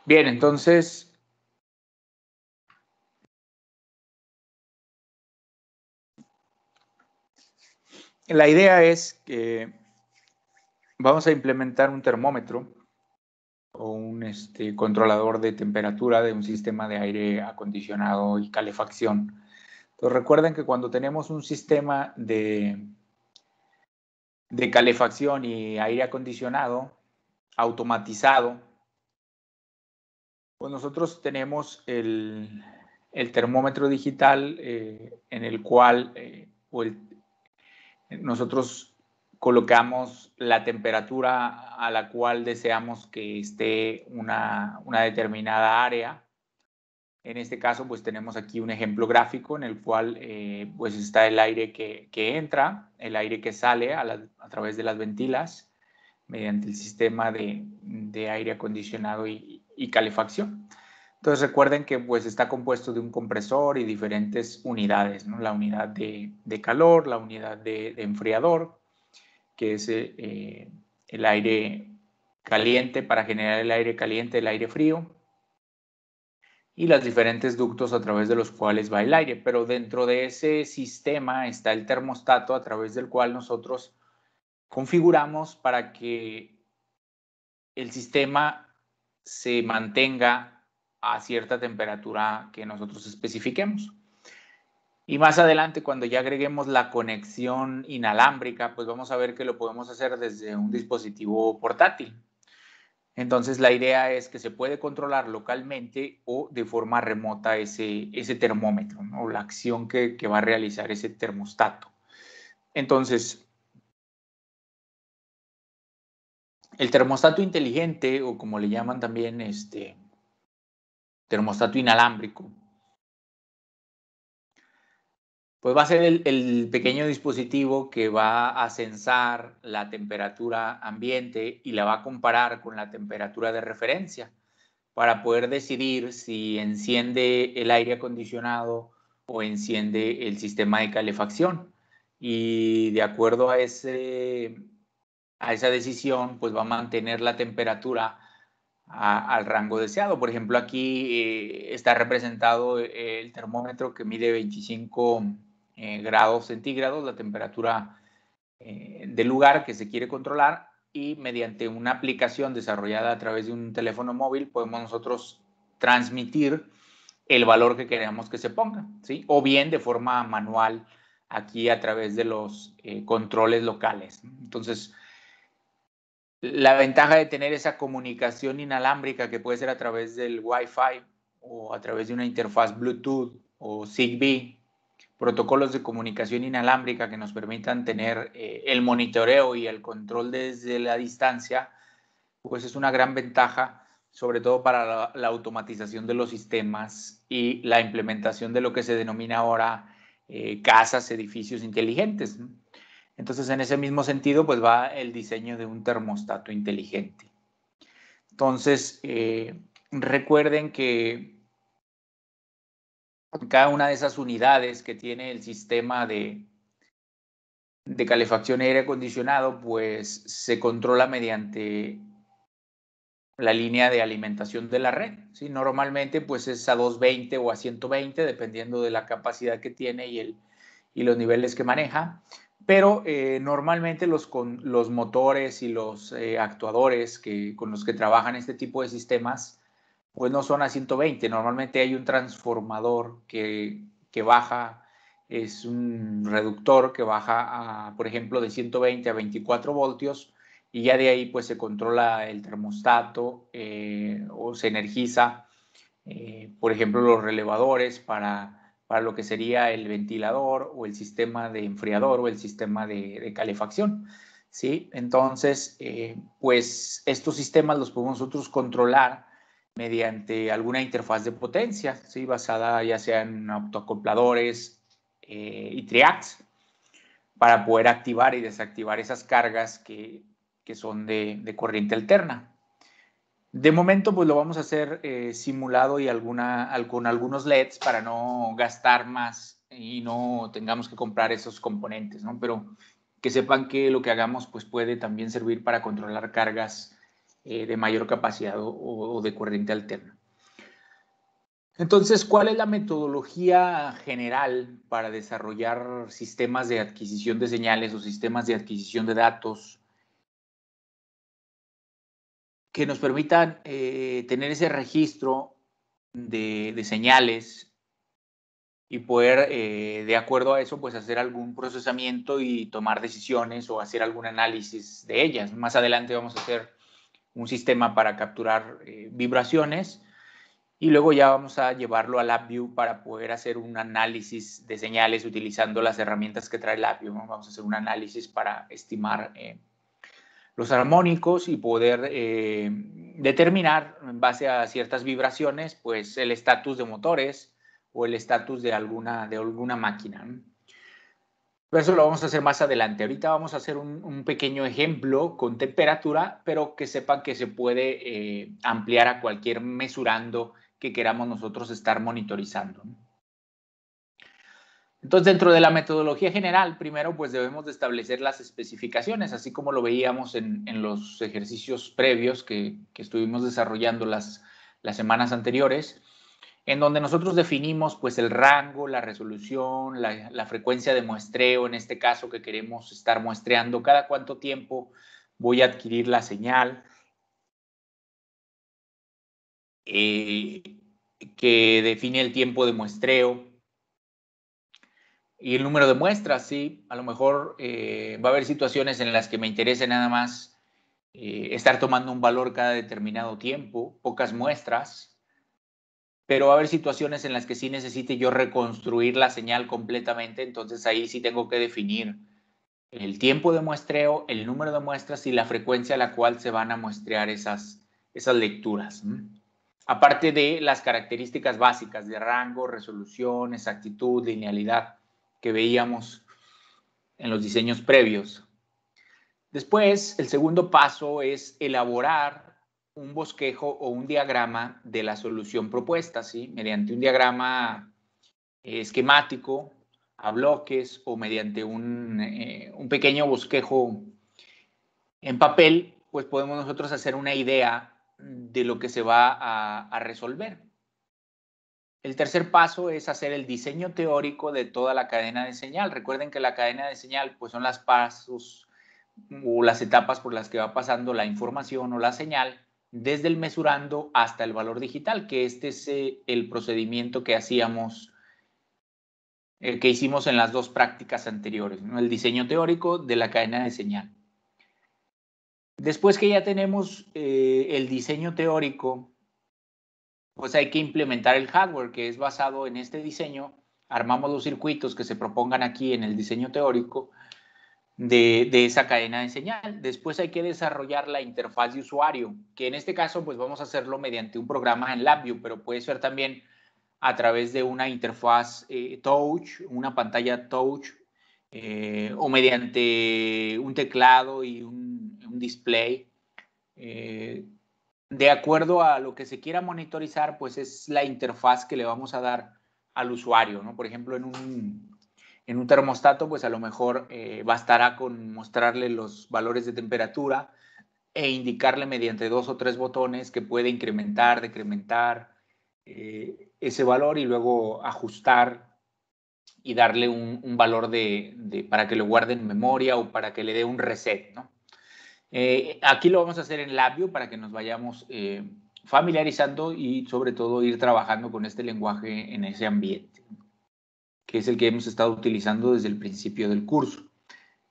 Bien, entonces, la idea es que vamos a implementar un termómetro o un controlador de temperatura de un sistema de aire acondicionado y calefacción. Entonces, recuerden que cuando tenemos un sistema de calefacción y aire acondicionado automatizado, pues nosotros tenemos el termómetro digital en el cual nosotros colocamos la temperatura a la cual deseamos que esté una determinada área. En este caso, pues tenemos aquí un ejemplo gráfico en el cual pues está el aire que entra, el aire que sale a través de las ventilas mediante el sistema de aire acondicionado y calefacción. Entonces recuerden que pues está compuesto de un compresor y diferentes unidades, ¿no? La unidad de calor, la unidad de enfriador, que es el aire caliente para generar el aire caliente, el aire frío, y los diferentes ductos a través de los cuales va el aire. Pero dentro de ese sistema está el termostato a través del cual nosotros configuramos para que el sistema se mantenga a cierta temperatura que nosotros especifiquemos. Y más adelante, cuando ya agreguemos la conexión inalámbrica, pues vamos a ver que lo podemos hacer desde un dispositivo portátil. Entonces, la idea es que se puede controlar localmente o de forma remota ese termómetro, ¿no? O la acción que va a realizar ese termostato. Entonces, el termostato inteligente, o como le llaman también, termostato inalámbrico, pues va a ser el pequeño dispositivo que va a censar la temperatura ambiente y la va a comparar con la temperatura de referencia para poder decidir si enciende el aire acondicionado o enciende el sistema de calefacción. Y de acuerdo a esa decisión, pues va a mantener la temperatura al rango deseado. Por ejemplo, aquí está representado el termómetro que mide 25 grados centígrados, la temperatura del lugar que se quiere controlar, y mediante una aplicación desarrollada a través de un teléfono móvil podemos nosotros transmitir el valor que queremos que se ponga, ¿sí? O bien de forma manual aquí a través de los controles locales. Entonces, la ventaja de tener esa comunicación inalámbrica que puede ser a través del Wi-Fi o a través de una interfaz Bluetooth o Zigbee, protocolos de comunicación inalámbrica que nos permitan tener el monitoreo y el control desde la distancia, pues es una gran ventaja, sobre todo para la automatización de los sistemas y la implementación de lo que se denomina ahora casas, edificios inteligentes, ¿no? Entonces, en ese mismo sentido, pues va el diseño de un termostato inteligente. Entonces, recuerden que cada una de esas unidades que tiene el sistema de calefacción y aire acondicionado, pues se controla mediante la línea de alimentación de la red, ¿sí? Normalmente, pues es a 220 o a 120, dependiendo de la capacidad que tiene y los niveles que maneja. Pero normalmente los motores y los actuadores con los que trabajan este tipo de sistemas, pues no son a 120. Normalmente hay un transformador que baja, es un reductor que baja, por ejemplo, de 120 a 24 voltios, y ya de ahí pues se controla el termostato o se energiza, por ejemplo, los relevadores para lo que sería el ventilador o el sistema de enfriador o el sistema de calefacción, ¿sí? Entonces, pues estos sistemas los podemos nosotros controlar mediante alguna interfaz de potencia, ¿sí? Basada ya sea en autoacopladores y triacs, para poder activar y desactivar esas cargas que son de corriente alterna. De momento, pues lo vamos a hacer simulado y con algunos LEDs para no gastar más y no tengamos que comprar esos componentes, ¿no? Pero que sepan que lo que hagamos pues puede también servir para controlar cargas de mayor capacidad o de corriente alterna. Entonces, ¿cuál es la metodología general para desarrollar sistemas de adquisición de señales o sistemas de adquisición de datos que nos permitan tener ese registro de señales y poder, de acuerdo a eso, pues hacer algún procesamiento y tomar decisiones o hacer algún análisis de ellas? Más adelante vamos a hacer un sistema para capturar vibraciones y luego ya vamos a llevarlo a LabVIEW para poder hacer un análisis de señales utilizando las herramientas que trae LabVIEW, ¿no? Vamos a hacer un análisis para estimar los armónicos y poder determinar en base a ciertas vibraciones pues el estatus de motores o el estatus de alguna máquina, ¿no? Pero eso lo vamos a hacer más adelante. Ahorita vamos a hacer un pequeño ejemplo con temperatura, pero que sepan que se puede ampliar a cualquier mesurando que queramos nosotros estar monitorizando, ¿no? Entonces, dentro de la metodología general, primero pues debemos de establecer las especificaciones, así como lo veíamos en los ejercicios previos que estuvimos desarrollando las semanas anteriores, en donde nosotros definimos pues el rango, la resolución, la frecuencia de muestreo, en este caso que queremos estar muestreando, cada cuánto tiempo voy a adquirir la señal, que define el tiempo de muestreo y el número de muestras, sí. A lo mejor va a haber situaciones en las que me interese nada más estar tomando un valor cada determinado tiempo, pocas muestras, pero va a haber situaciones en las que sí necesite yo reconstruir la señal completamente, entonces ahí sí tengo que definir el tiempo de muestreo, el número de muestras y la frecuencia a la cual se van a muestrear esas lecturas. Aparte de las características básicas de rango, resolución, exactitud, linealidad que veíamos en los diseños previos. Después, el segundo paso es elaborar un bosquejo o un diagrama de la solución propuesta, ¿sí? Mediante un diagrama esquemático a bloques o mediante un pequeño bosquejo en papel, pues podemos nosotros hacer una idea de lo que se va a resolver. El tercer paso es hacer el diseño teórico de toda la cadena de señal. Recuerden que la cadena de señal pues son los pasos o las etapas por las que va pasando la información o la señal desde el mesurando hasta el valor digital, que este es el procedimiento que hacíamos, que hicimos en las dos prácticas anteriores, ¿no? El diseño teórico de la cadena de señal. Después que ya tenemos el diseño teórico, pues hay que implementar el hardware que es basado en este diseño. Armamos los circuitos que se propongan aquí en el diseño teórico de esa cadena de señal. Después hay que desarrollar la interfaz de usuario, que en este caso pues vamos a hacerlo mediante un programa en LabVIEW, pero puede ser también a través de una interfaz touch, una pantalla touch, o mediante un teclado y un display. De acuerdo a lo que se quiera monitorizar, pues es la interfaz que le vamos a dar al usuario, ¿no? Por ejemplo, en un termostato, pues a lo mejor bastará con mostrarle los valores de temperatura e indicarle mediante 2 o 3 botones que puede incrementar, decrementar ese valor y luego ajustar y darle un valor para que lo guarde en memoria o para que le dé un reset, ¿no? Aquí lo vamos a hacer en LabVIEW para que nos vayamos familiarizando y sobre todo ir trabajando con este lenguaje en ese ambiente, que es el que hemos estado utilizando desde el principio del curso.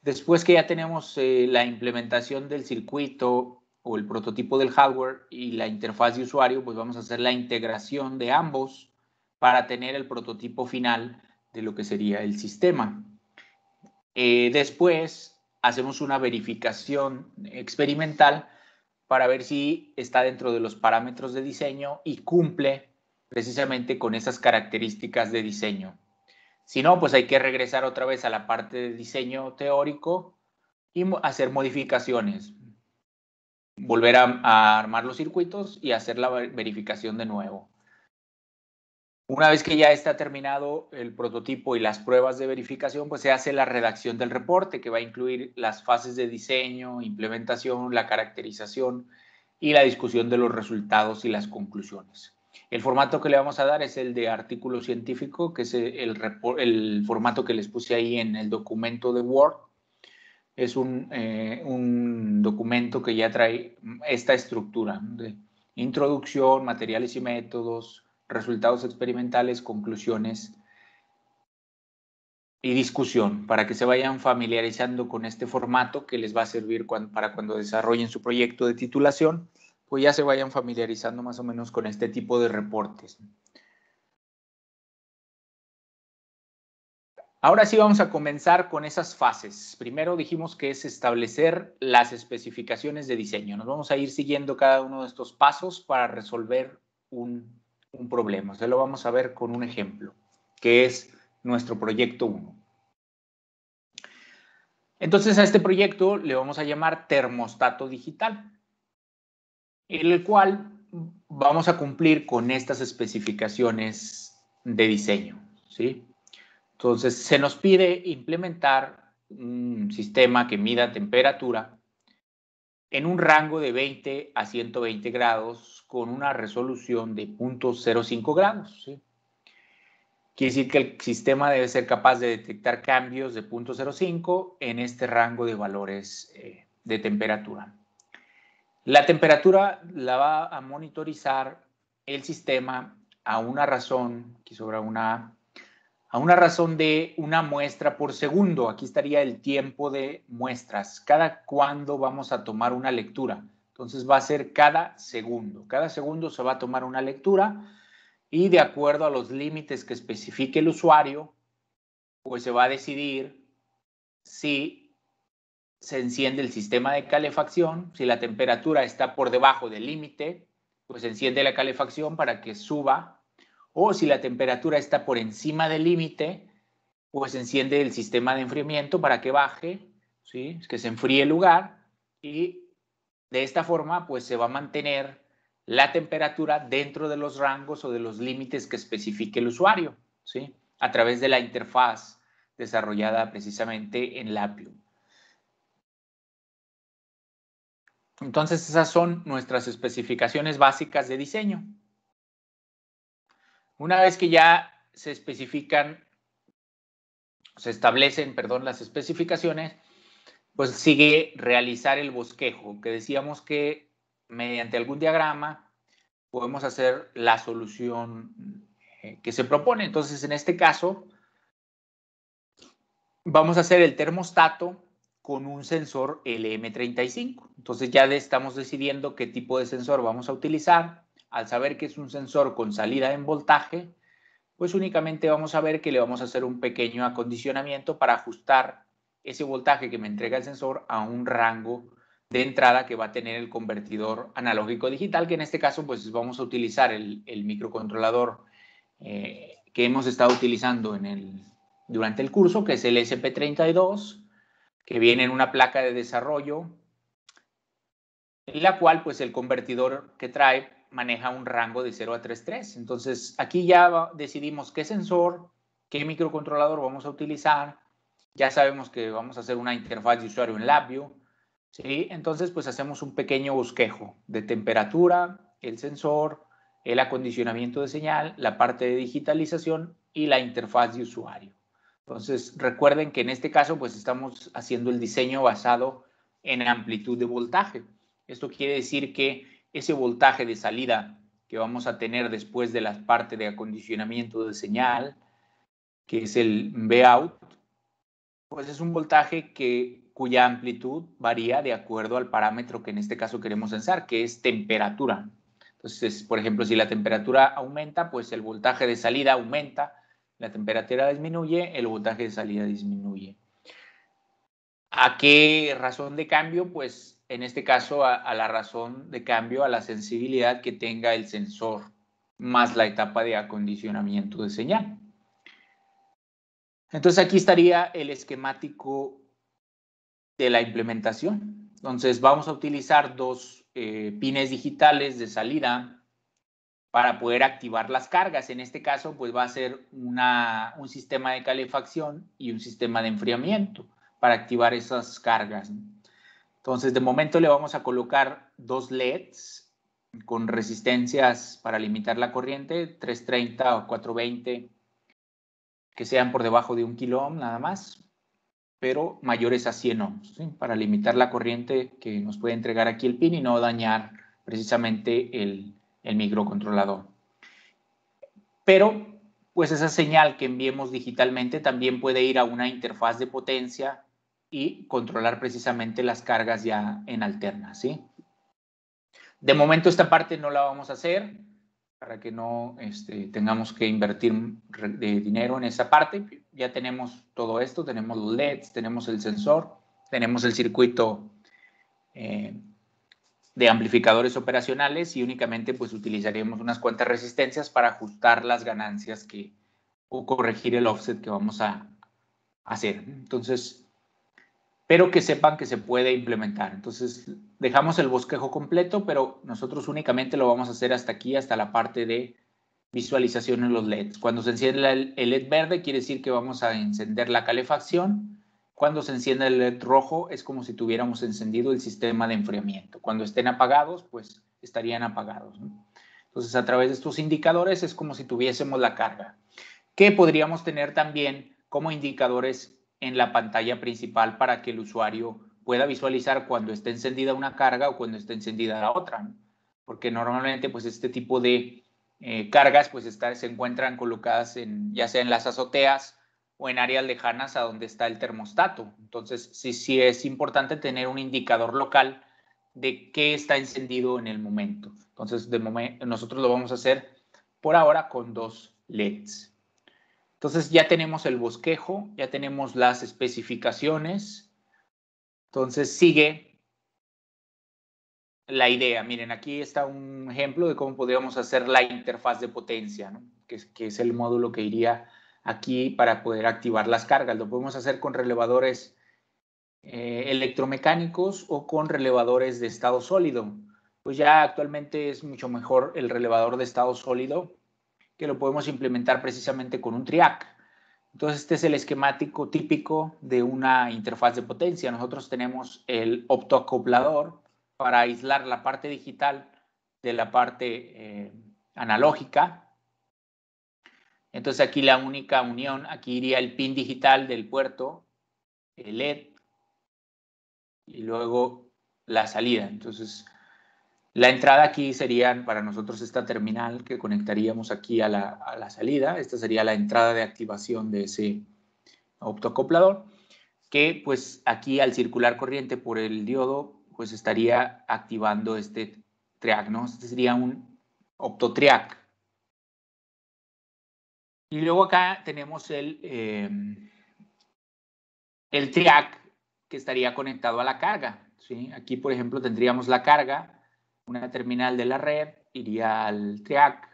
Después que ya tenemos la implementación del circuito o el prototipo del hardware y la interfaz de usuario, pues vamos a hacer la integración de ambos para tener el prototipo final de lo que sería el sistema. Después hacemos una verificación experimental para ver si está dentro de los parámetros de diseño y cumple precisamente con esas características de diseño. Si no, pues hay que regresar otra vez a la parte de diseño teórico y hacer modificaciones. Volver a armar los circuitos y hacer la verificación de nuevo. Una vez que ya está terminado el prototipo y las pruebas de verificación, pues se hace la redacción del reporte que va a incluir las fases de diseño, implementación, la caracterización y la discusión de los resultados y las conclusiones. El formato que le vamos a dar es el de artículo científico, que es el formato que les puse ahí en el documento de Word. Es un documento que ya trae esta estructura de introducción, materiales y métodos, resultados experimentales, conclusiones y discusión, para que se vayan familiarizando con este formato que les va a servir para cuando desarrollen su proyecto de titulación, pues ya se vayan familiarizando más o menos con este tipo de reportes. Ahora sí vamos a comenzar con esas fases. Primero dijimos que es establecer las especificaciones de diseño. Nos vamos a ir siguiendo cada uno de estos pasos para resolver un problema. Se lo vamos a ver con un ejemplo, que es nuestro proyecto 1. Entonces a este proyecto le vamos a llamar termostato digital, en el cual vamos a cumplir con estas especificaciones de diseño, ¿sí? Entonces se nos pide implementar un sistema que mida temperatura en un rango de 20 a 120 grados con una resolución de 0.05 grados, ¿sí? Quiere decir que el sistema debe ser capaz de detectar cambios de 0.05 en este rango de valores de temperatura. La temperatura la va a monitorizar el sistema a una razón, aquí sobra una razón de una muestra por segundo. Aquí estaría el tiempo de muestras. Cada cuándo vamos a tomar una lectura. Entonces va a ser cada segundo. Cada segundo se va a tomar una lectura y de acuerdo a los límites que especifique el usuario, pues se va a decidir si se enciende el sistema de calefacción. Si la temperatura está por debajo del límite, pues se enciende la calefacción para que suba. O si la temperatura está por encima del límite, pues se enciende el sistema de enfriamiento para que baje, ¿sí? Que se enfríe el lugar y de esta forma pues se va a mantener la temperatura dentro de los rangos o de los límites que especifique el usuario, ¿sí? A través de la interfaz desarrollada precisamente en Lapio. Entonces esas son nuestras especificaciones básicas de diseño. Una vez que ya se especifican, se establecen, perdón, las especificaciones, pues sigue realizar el bosquejo, que decíamos que mediante algún diagrama podemos hacer la solución que se propone. Entonces, en este caso, vamos a hacer el termostato con un sensor LM35. Entonces, ya estamos decidiendo qué tipo de sensor vamos a utilizar. Al saber que es un sensor con salida en voltaje, pues únicamente vamos a ver que le vamos a hacer un pequeño acondicionamiento para ajustar ese voltaje que me entrega el sensor a un rango de entrada que va a tener el convertidor analógico digital, que en este caso pues vamos a utilizar el microcontrolador que hemos estado utilizando durante el curso, que es el SP32, que viene en una placa de desarrollo, en la cual pues el convertidor que trae maneja un rango de 0 a 3.3. Entonces aquí ya decidimos qué sensor, qué microcontrolador vamos a utilizar. Ya sabemos que vamos a hacer una interfaz de usuario en Lapio, ¿sí? Entonces pues hacemos un pequeño bosquejo de temperatura, el sensor, el acondicionamiento de señal, la parte de digitalización y la interfaz de usuario. Entonces recuerden que en este caso pues estamos haciendo el diseño basado en amplitud de voltaje. Esto quiere decir que ese voltaje de salida que vamos a tener después de la parte de acondicionamiento de señal, que es el Vout, pues es un voltaje cuya amplitud varía de acuerdo al parámetro que en este caso queremos censar, que es temperatura. Entonces, por ejemplo, si la temperatura aumenta, pues el voltaje de salida aumenta, la temperatura disminuye, el voltaje de salida disminuye. ¿A qué razón de cambio? Pues en este caso a la razón de cambio, a la sensibilidad que tenga el sensor, más la etapa de acondicionamiento de señal. Entonces aquí estaría el esquemático de la implementación. Entonces vamos a utilizar dos pines digitales de salida para poder activar las cargas. En este caso, pues va a ser un sistema de calefacción y un sistema de enfriamiento para activar esas cargas. Entonces, de momento le vamos a colocar 2 LEDs con resistencias para limitar la corriente, 330 o 420, que sean por debajo de 1 kilo ohm nada más, pero mayores a 100 ohms, ¿sí? Para limitar la corriente que nos puede entregar aquí el pin y no dañar precisamente el microcontrolador. Pero, pues esa señal que enviemos digitalmente también puede ir a una interfaz de potencia y controlar precisamente las cargas ya en alterna, ¿sí? De momento esta parte no la vamos a hacer para que no tengamos que invertir de dinero en esa parte. Ya tenemos todo esto, tenemos los LEDs, tenemos el sensor, tenemos el circuito de amplificadores operacionales y únicamente pues utilizaríamos unas cuantas resistencias para ajustar las ganancias o corregir el offset que vamos a hacer. Entonces, pero que sepan que se puede implementar. Entonces, dejamos el bosquejo completo, pero nosotros únicamente lo vamos a hacer hasta aquí, hasta la parte de visualización en los LEDs. Cuando se enciende el LED verde, quiere decir que vamos a encender la calefacción. Cuando se enciende el LED rojo, es como si tuviéramos encendido el sistema de enfriamiento. Cuando estén apagados, pues estarían apagados, ¿no? Entonces, a través de estos indicadores es como si tuviésemos la carga, que podríamos tener también como indicadores en la pantalla principal para que el usuario pueda visualizar cuando esté encendida una carga o cuando esté encendida la otra, ¿no? Porque normalmente pues este tipo de cargas pues se encuentran colocadas ya sea en las azoteas o en áreas lejanas a donde está el termostato. Entonces sí es importante tener un indicador local de qué está encendido en el momento. Entonces nosotros lo vamos a hacer por ahora con 2 LEDs. Entonces ya tenemos el bosquejo, ya tenemos las especificaciones. Entonces sigue la idea. Miren, aquí está un ejemplo de cómo podríamos hacer la interfaz de potencia, ¿no? que es el módulo que iría aquí para poder activar las cargas. Lo podemos hacer con relevadores electromecánicos o con relevadores de estado sólido. Pues ya actualmente es mucho mejor el relevador de estado sólido, que lo podemos implementar precisamente con un TRIAC. Entonces, este es el esquemático típico de una interfaz de potencia. Nosotros tenemos el optoacoplador para aislar la parte digital de la parte analógica. Entonces, aquí la única unión, aquí iría el pin digital del puerto, el LED, y luego la salida. Entonces, la entrada aquí serían para nosotros esta terminal que conectaríamos aquí a la salida. Esta sería la entrada de activación de ese optoacoplador, que pues aquí al circular corriente por el diodo pues estaría activando este triac, ¿no? Este sería un optotriac. Y luego acá tenemos el triac que estaría conectado a la carga, ¿sí? Aquí, por ejemplo, tendríamos la carga, una terminal de la red, iría al triac,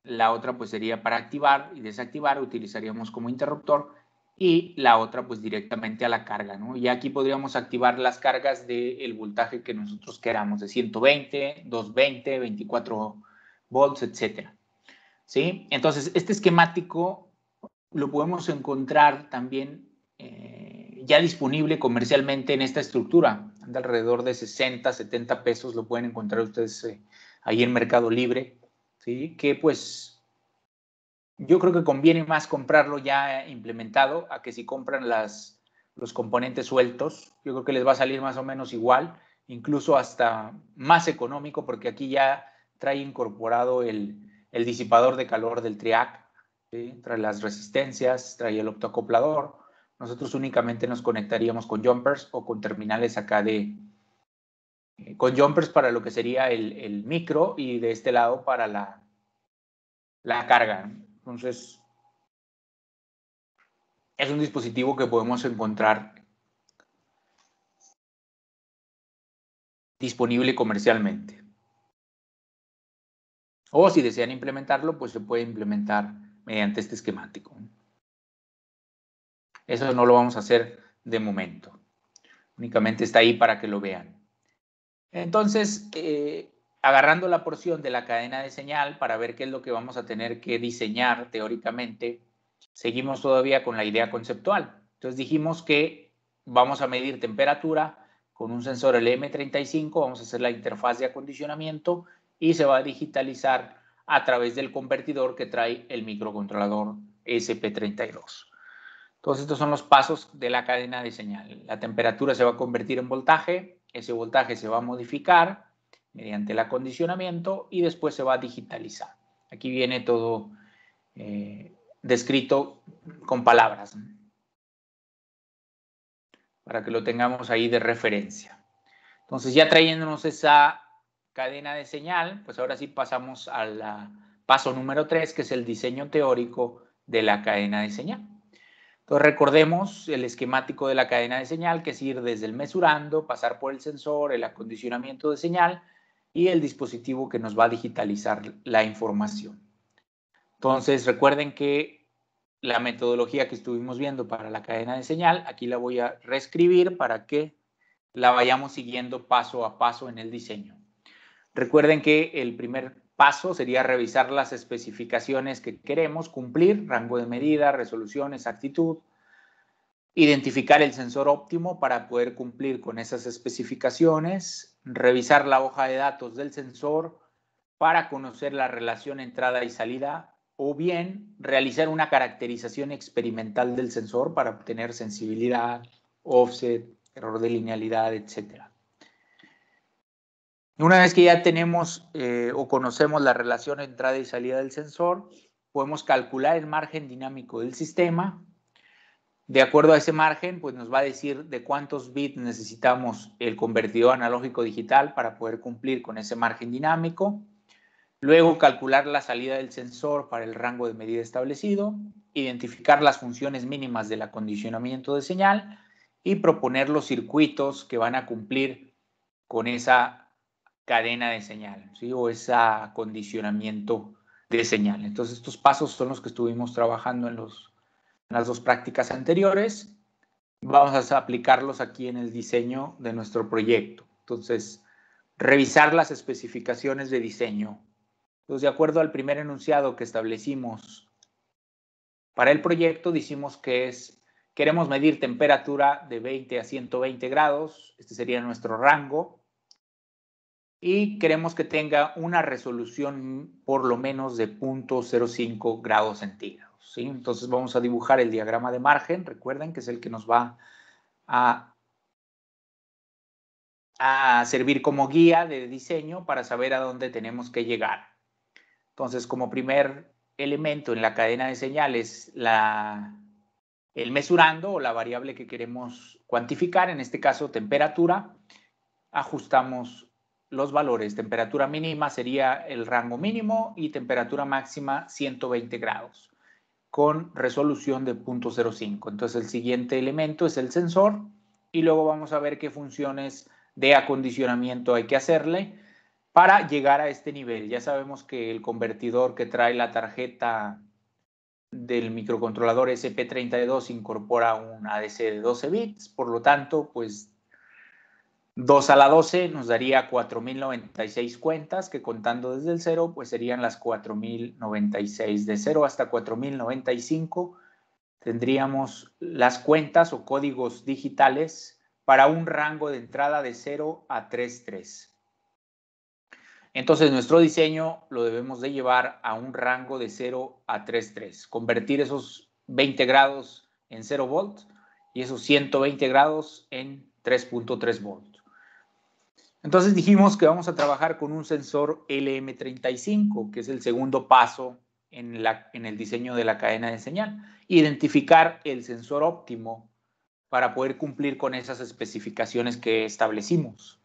la otra pues sería para activar y desactivar, utilizaríamos como interruptor, y la otra pues directamente a la carga, ¿no? Y aquí podríamos activar las cargas del voltaje que nosotros queramos, de 120, 220, 24 volts, etcétera, ¿sí? Entonces, este esquemático lo podemos encontrar también ya disponible comercialmente en esta estructura. Anda alrededor de 60, 70 pesos, lo pueden encontrar ustedes ahí en Mercado Libre, ¿sí? Que pues yo creo que conviene más comprarlo ya implementado a que si compran los componentes sueltos. Yo creo que les va a salir más o menos igual, incluso hasta más económico, porque aquí ya trae incorporado el disipador de calor del TRIAC, ¿sí? Trae las resistencias, trae el optoacoplador. Nosotros únicamente nos conectaríamos con jumpers o con terminales acá con jumpers para lo que sería el micro y de este lado para la carga, ¿no? Entonces, es un dispositivo que podemos encontrar disponible comercialmente. O si desean implementarlo, pues se puede implementar mediante este esquemático. Eso no lo vamos a hacer de momento. Únicamente está ahí para que lo vean. Entonces, agarrando la porción de la cadena de señal para ver qué es lo que vamos a tener que diseñar teóricamente, seguimos todavía con la idea conceptual. Entonces dijimos que vamos a medir temperatura con un sensor LM35, vamos a hacer la interfaz de acondicionamiento y se va a digitalizar a través del convertidor que trae el microcontrolador SP32. Entonces, estos son los pasos de la cadena de señal. La temperatura se va a convertir en voltaje, ese voltaje se va a modificar mediante el acondicionamiento y después se va a digitalizar. Aquí viene todo descrito con palabras, ¿no?, para que lo tengamos ahí de referencia. Entonces, ya trayéndonos esa cadena de señal, pues ahora sí pasamos al paso número 3, que es el diseño teórico de la cadena de señal. Entonces, recordemos el esquemático de la cadena de señal, que es ir desde el mesurando, pasar por el sensor, el acondicionamiento de señal y el dispositivo que nos va a digitalizar la información. Entonces, recuerden que la metodología que estuvimos viendo para la cadena de señal, aquí la voy a reescribir para que la vayamos siguiendo paso a paso en el diseño. Recuerden que el primer paso sería revisar las especificaciones que queremos cumplir, rango de medida, resolución, exactitud, identificar el sensor óptimo para poder cumplir con esas especificaciones, revisar la hoja de datos del sensor para conocer la relación entrada y salida, o bien realizar una caracterización experimental del sensor para obtener sensibilidad, offset, error de linealidad, etc. Una vez que ya tenemos o conocemos la relación entrada y salida del sensor, podemos calcular el margen dinámico del sistema. De acuerdo a ese margen, pues nos va a decir de cuántos bits necesitamos el convertidor analógico digital para poder cumplir con ese margen dinámico. Luego, calcular la salida del sensor para el rango de medida establecido, identificar las funciones mínimas del acondicionamiento de señal y proponer los circuitos que van a cumplir con esa cadena de señal, ¿sí?, o ese acondicionamiento de señal. Entonces, estos pasos son los que estuvimos trabajando en las dos prácticas anteriores. Vamos a aplicarlos aquí en el diseño de nuestro proyecto. Entonces, revisar las especificaciones de diseño. Entonces, de acuerdo al primer enunciado que establecimos para el proyecto, decimos que queremos medir temperatura de 20 a 120 grados, este sería nuestro rango, y queremos que tenga una resolución por lo menos de 0.05 grados centígrados, ¿sí? Entonces, vamos a dibujar el diagrama de margen, recuerden que es el que nos va a servir como guía de diseño para saber a dónde tenemos que llegar. Entonces, como primer elemento en la cadena de señales, el mesurando o la variable que queremos cuantificar, en este caso temperatura, ajustamos los valores. Temperatura mínima sería el rango mínimo y temperatura máxima 120 grados con resolución de 0.05. Entonces, el siguiente elemento es el sensor y luego vamos a ver qué funciones de acondicionamiento hay que hacerle para llegar a este nivel. Ya sabemos que el convertidor que trae la tarjeta del microcontrolador SP32 incorpora un ADC de 12 bits, por lo tanto, pues 2 a la 12 nos daría 4096 cuentas, que contando desde el 0, pues serían las 4096. De 0 hasta 4095 tendríamos las cuentas o códigos digitales para un rango de entrada de 0 a 33. Entonces, nuestro diseño lo debemos de llevar a un rango de 0 a 33. Convertir esos 20 grados en 0 volts y esos 120 grados en 3.3 volts. Entonces, dijimos que vamos a trabajar con un sensor LM35, que es el segundo paso en el diseño de la cadena de señal. Identificar el sensor óptimo para poder cumplir con esas especificaciones que establecimos.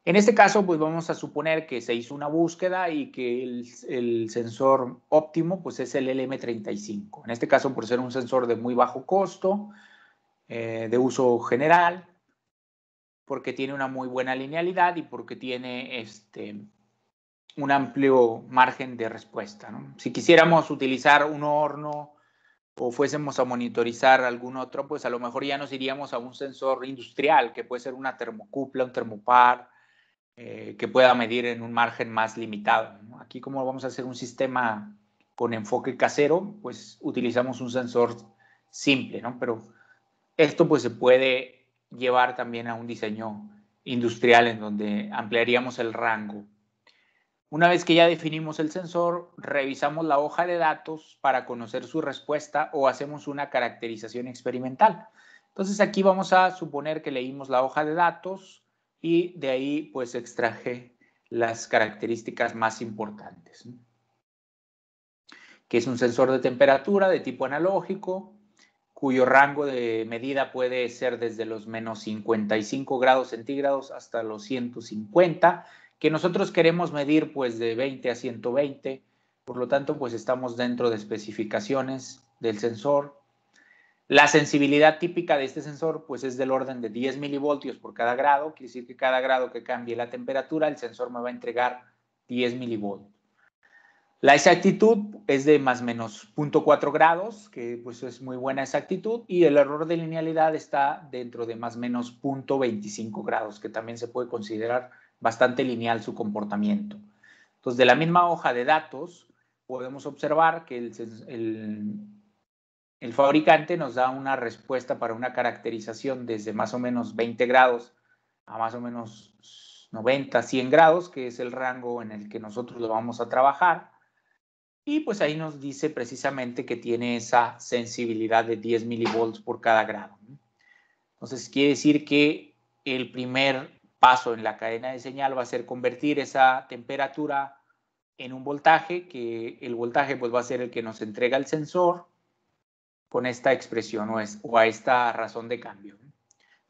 En este caso, pues vamos a suponer que se hizo una búsqueda y que el sensor óptimo pues es el LM35. En este caso, por ser un sensor de muy bajo costo, de uso general, porque tiene una muy buena linealidad y porque tiene un amplio margen de respuesta, ¿no? Si quisiéramos utilizar un horno o fuésemos a monitorizar algún otro, pues a lo mejor ya nos iríamos a un sensor industrial, que puede ser una termocupla, un termopar, que pueda medir en un margen más limitado, ¿no? Aquí, como vamos a hacer un sistema con enfoque casero, pues utilizamos un sensor simple, ¿no? Pero esto pues se puede llevar también a un diseño industrial en donde ampliaríamos el rango. Una vez que ya definimos el sensor, revisamos la hoja de datos para conocer su respuesta o hacemos una caracterización experimental. Entonces aquí vamos a suponer que leímos la hoja de datos y de ahí pues extraje las características más importantes, ¿no? Que es un sensor de temperatura de tipo analógico, cuyo rango de medida puede ser desde los menos 55 grados centígrados hasta los 150, que nosotros queremos medir pues de 20 a 120, por lo tanto pues estamos dentro de especificaciones del sensor. La sensibilidad típica de este sensor pues es del orden de 10 milivoltios por cada grado, quiere decir que cada grado que cambie la temperatura el sensor me va a entregar 10 milivoltios. La exactitud es de más o menos 0.4 grados, que pues es muy buena exactitud, y el error de linealidad está dentro de más o menos 0.25 grados, que también se puede considerar bastante lineal su comportamiento. Entonces, de la misma hoja de datos, podemos observar que el fabricante nos da una respuesta para una caracterización desde más o menos 20 grados a más o menos 90, 100 grados, que es el rango en el que nosotros lo vamos a trabajar. Y pues ahí nos dice precisamente que tiene esa sensibilidad de 10 milivolts por cada grado. Entonces quiere decir que el primer paso en la cadena de señal va a ser convertir esa temperatura en un voltaje, que el voltaje pues va a ser el que nos entrega el sensor con esta expresión o a esta razón de cambio.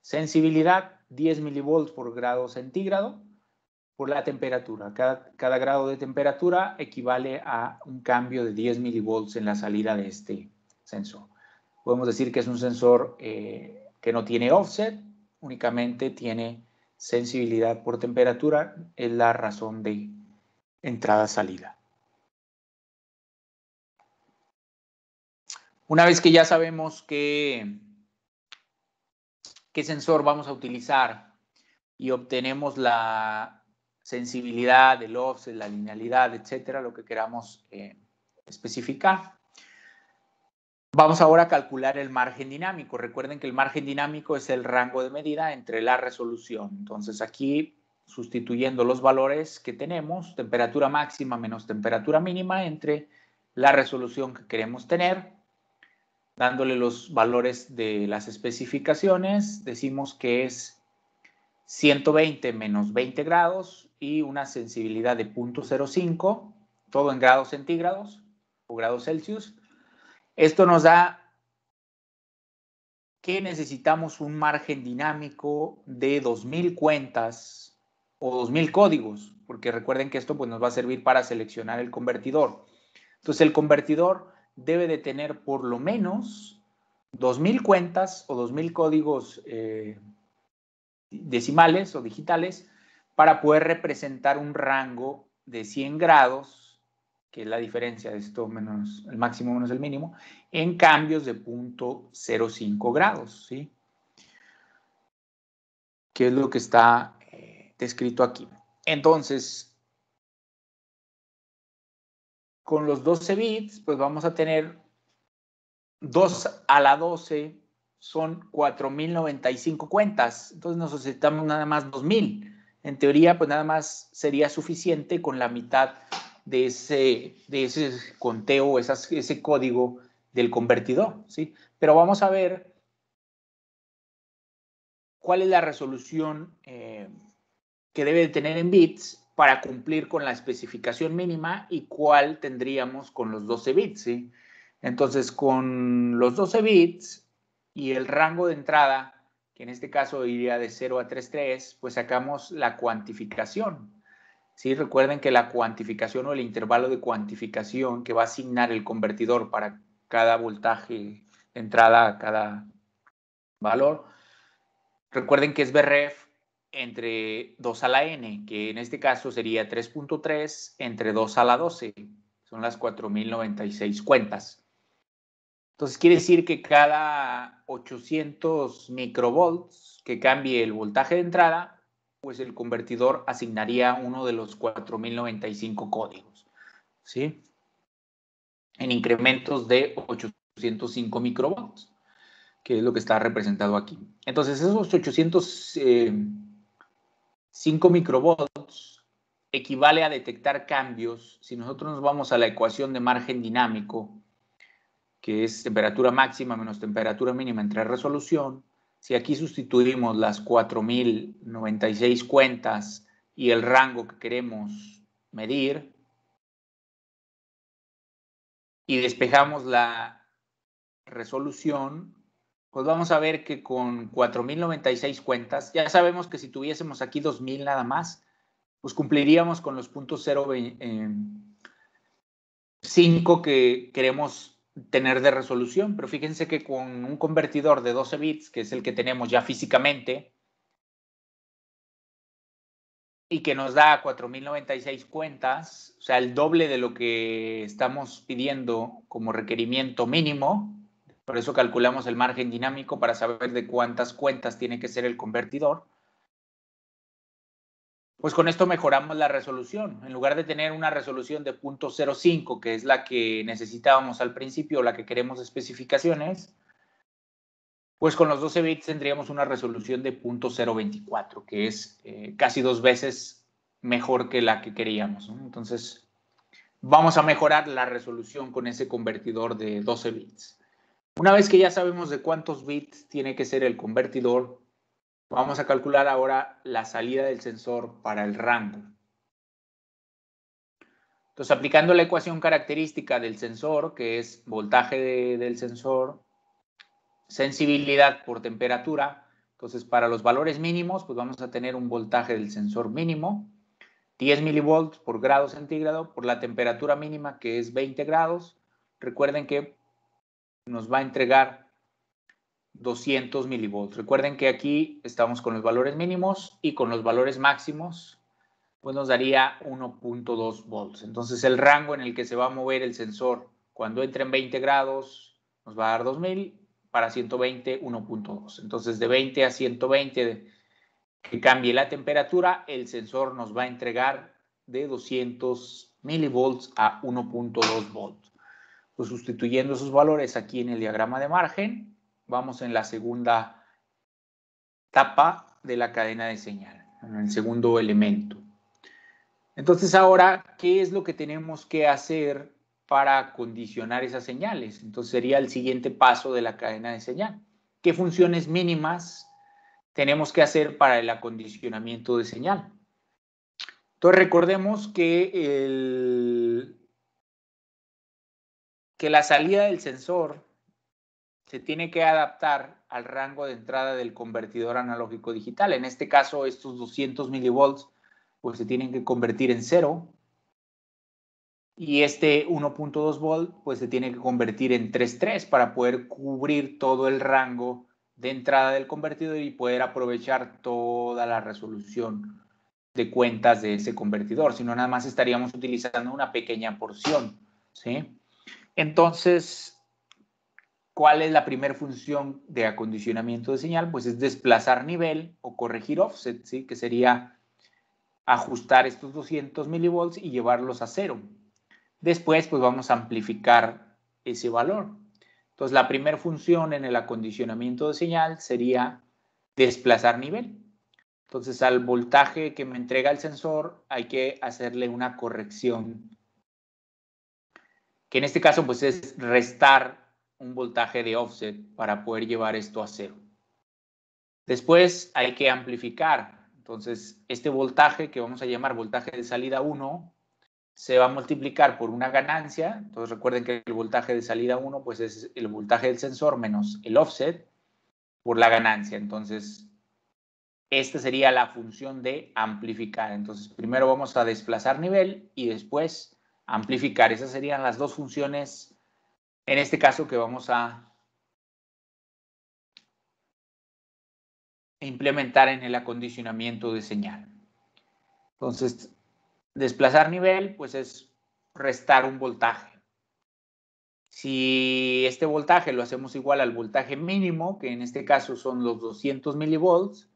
Sensibilidad 10 milivolts por grado centígrado por la temperatura. Cada grado de temperatura equivale a un cambio de 10 milivolts en la salida de este sensor. Podemos decir que es un sensor que no tiene offset, únicamente tiene sensibilidad por temperatura, es la razón de entrada-salida. Una vez que ya sabemos qué sensor vamos a utilizar y obtenemos la sensibilidad, el offset, la linealidad, etcétera, lo que queramos especificar. Vamos ahora a calcular el margen dinámico. Recuerden que el margen dinámico es el rango de medida entre la resolución. Entonces aquí, sustituyendo los valores que tenemos, temperatura máxima menos temperatura mínima entre la resolución que queremos tener, dándole los valores de las especificaciones, decimos que es 120 menos 20 grados y una sensibilidad de 0.05, todo en grados centígrados o grados Celsius. Esto nos da que necesitamos un margen dinámico de 2000 cuentas o 2000 códigos, porque recuerden que esto pues, nos va a servir para seleccionar el convertidor. Entonces el convertidor debe de tener por lo menos 2000 cuentas o 2000 códigos decimales o digitales para poder representar un rango de 100 grados, que es la diferencia de esto menos el máximo menos el mínimo, en cambios de 0.05 grados, ¿sí? Que es lo que está descrito aquí. Entonces, con los 12 bits, pues vamos a tener 2 a la 12 son 4095 cuentas. Entonces necesitamos nada más 2000. En teoría, pues nada más sería suficiente con la mitad de ese conteo, ese código del convertidor, ¿sí? Pero vamos a ver cuál es la resolución que debe de tener en bits para cumplir con la especificación mínima y cuál tendríamos con los 12 bits, ¿sí? Entonces, con los 12 bits y el rango de entrada, que en este caso iría de 0 a 33, pues sacamos la cuantificación. ¿Sí? Recuerden que la cuantificación o el intervalo de cuantificación que va a asignar el convertidor para cada voltaje de entrada a cada valor, recuerden que es Bref entre 2 a la n, que en este caso sería 3.3 entre 2 a la 12. Son las 4096 cuentas. Entonces quiere decir que cada 800 microvolts que cambie el voltaje de entrada, pues el convertidor asignaría uno de los 4095 códigos, ¿sí? En incrementos de 805 microvolts, que es lo que está representado aquí. Entonces esos 800 5 microvolts equivale a detectar cambios. Si nosotros nos vamos a la ecuación de margen dinámico, que es temperatura máxima menos temperatura mínima entre resolución, si aquí sustituimos las 4096 cuentas y el rango que queremos medir y despejamos la resolución, pues vamos a ver que con 4096 cuentas, ya sabemos que si tuviésemos aquí 2000 nada más, pues cumpliríamos con los puntos 0.5 que queremos tener de resolución, pero fíjense que con un convertidor de 12 bits, que es el que tenemos ya físicamente, y que nos da 4096 cuentas, o sea, el doble de lo que estamos pidiendo como requerimiento mínimo. Por eso calculamos el margen dinámico para saber de cuántas cuentas tiene que ser el convertidor. Pues con esto mejoramos la resolución. En lugar de tener una resolución de 0.05, que es la que necesitábamos al principio, la que queremos especificaciones, pues con los 12 bits tendríamos una resolución de 0.024, que es casi 2 veces mejor que la que queríamos, ¿no? Entonces, vamos a mejorar la resolución con ese convertidor de 12 bits. Una vez que ya sabemos de cuántos bits tiene que ser el convertidor, vamos a calcular ahora la salida del sensor para el rango. Entonces, aplicando la ecuación característica del sensor, que es voltaje del sensor, sensibilidad por temperatura. Entonces, para los valores mínimos, pues vamos a tener un voltaje del sensor mínimo, 10 milivolts por grado centígrado, por la temperatura mínima, que es 20 grados. Recuerden que nos va a entregar 200 milivolts. Recuerden que aquí estamos con los valores mínimos y con los valores máximos, pues nos daría 1.2 volts. Entonces, el rango en el que se va a mover el sensor cuando entre en 20 grados nos va a dar 2000, para 120, 1.2. Entonces, de 20 a 120, que cambie la temperatura, el sensor nos va a entregar de 200 milivolts a 1.2 volts. Pues sustituyendo esos valores aquí en el diagrama de margen, vamos en la segunda etapa de la cadena de señal, en el segundo elemento. Entonces ahora, ¿qué es lo que tenemos que hacer para condicionar esas señales? Entonces sería el siguiente paso de la cadena de señal. ¿Qué funciones mínimas tenemos que hacer para el acondicionamiento de señal? Entonces recordemos que la salida del sensor se tiene que adaptar al rango de entrada del convertidor analógico digital. En este caso, estos 200 milivolts pues se tienen que convertir en 0. Y este 1.2 volt pues se tiene que convertir en 3.3 para poder cubrir todo el rango de entrada del convertidor y poder aprovechar toda la resolución de cuentas de ese convertidor. Si no, nada más estaríamos utilizando una pequeña porción, ¿sí? Entonces, ¿cuál es la primera función de acondicionamiento de señal? Pues es desplazar nivel o corregir offset, ¿sí? Que sería ajustar estos 200 milivolts y llevarlos a 0. Después, pues vamos a amplificar ese valor. Entonces, la primera función en el acondicionamiento de señal sería desplazar nivel. Entonces, al voltaje que me entrega el sensor, hay que hacerle una corrección, que en este caso, pues es restar un voltaje de offset para poder llevar esto a 0. Después, hay que amplificar. Entonces, este voltaje, que vamos a llamar voltaje de salida 1, se va a multiplicar por una ganancia. Entonces recuerden que el voltaje de salida 1 pues es el voltaje del sensor menos el offset por la ganancia. Entonces, esta sería la función de amplificar. Entonces, primero vamos a desplazar nivel y después amplificar. Esas serían las dos funciones, en este caso, que vamos a implementar en el acondicionamiento de señal. Entonces, desplazar nivel pues es restar un voltaje. Si este voltaje lo hacemos igual al voltaje mínimo, que en este caso son los 200 milivolts,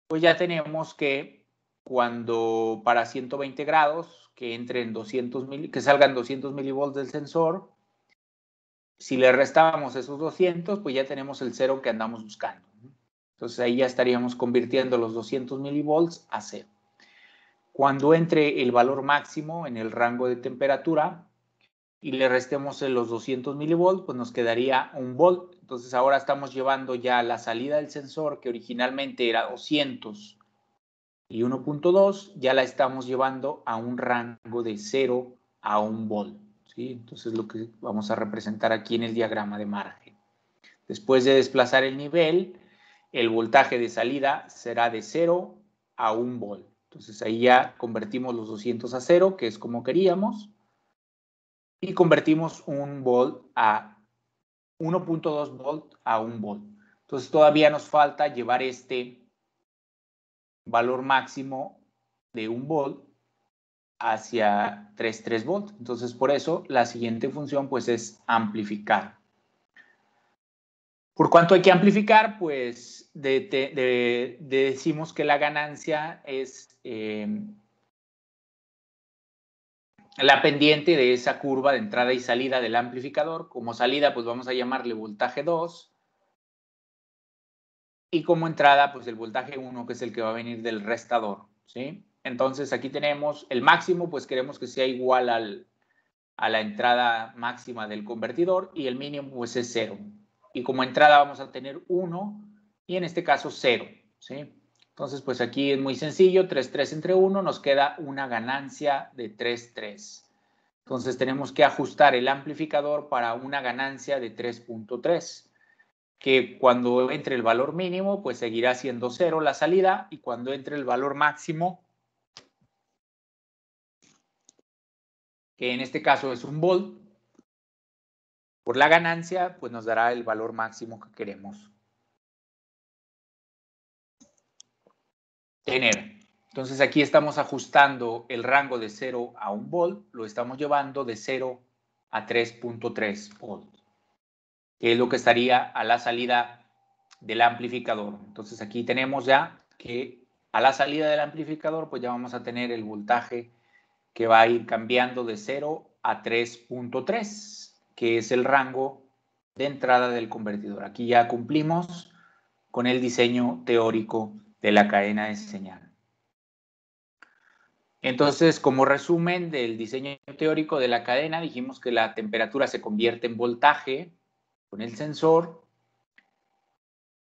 pues ya tenemos que cuando para 120 grados, que entren 200 que salgan 200 milivolts del sensor, si le restamos esos 200, pues ya tenemos el 0 que andamos buscando. Entonces ahí ya estaríamos convirtiendo los 200 milivolts a 0. Cuando entre el valor máximo en el rango de temperatura y le restemos los 200 milivolts, pues nos quedaría 1 volt. Entonces ahora estamos llevando ya la salida del sensor, que originalmente era 200 y 1.2, ya la estamos llevando a un rango de 0 a 1 volt. ¿Sí? Entonces lo que vamos a representar aquí en el diagrama de margen. Después de desplazar el nivel, el voltaje de salida será de 0 a 1 volt. Entonces ahí ya convertimos los 200 a 0, que es como queríamos, y convertimos 1 volt a 1.2 volt a 1 volt. Entonces todavía nos falta llevar este valor máximo de 1 volt hacia 3.3 volt. Entonces por eso la siguiente función pues es amplificar. ¿Por cuánto hay que amplificar? Pues decimos que la ganancia es la pendiente de esa curva de entrada y salida del amplificador. Como salida, pues vamos a llamarle voltaje 2. Y como entrada, pues el voltaje 1, que es el que va a venir del restador, ¿sí? Entonces aquí tenemos el máximo, pues queremos que sea igual a la entrada máxima del convertidor, y el mínimo pues es 0. Y como entrada vamos a tener 1 y en este caso 0, ¿sí? Entonces pues aquí es muy sencillo, 3.3 entre 1 nos queda una ganancia de 3.3. Entonces tenemos que ajustar el amplificador para una ganancia de 3.3, que cuando entre el valor mínimo pues seguirá siendo 0 la salida, y cuando entre el valor máximo, que en este caso es 1 volt, por la ganancia, pues nos dará el valor máximo que queremos tener. Entonces aquí estamos ajustando el rango de 0 a 1 volt, lo estamos llevando de 0 a 3.3 volt, que es lo que estaría a la salida del amplificador. Entonces aquí tenemos ya que a la salida del amplificador pues ya vamos a tener el voltaje que va a ir cambiando de 0 a 3.3, que es el rango de entrada del convertidor. Aquí ya cumplimos con el diseño teórico de la cadena de señal. Entonces, como resumen del diseño teórico de la cadena, dijimos que la temperatura se convierte en voltaje con el sensor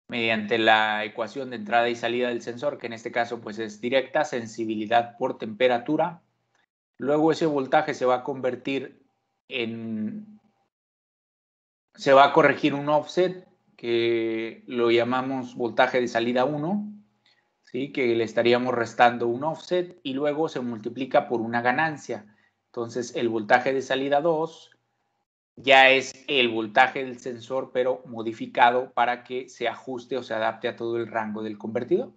mediante la ecuación de entrada y salida del sensor, que en este caso pues es directa, sensibilidad por temperatura. Luego ese voltaje se va a convertir se va a corregir un offset que lo llamamos voltaje de salida 1, ¿sí? Que le estaríamos restando un offset, y luego se multiplica por una ganancia. Entonces el voltaje de salida 2 ya es el voltaje del sensor, pero modificado para que se ajuste o se adapte a todo el rango del convertidor.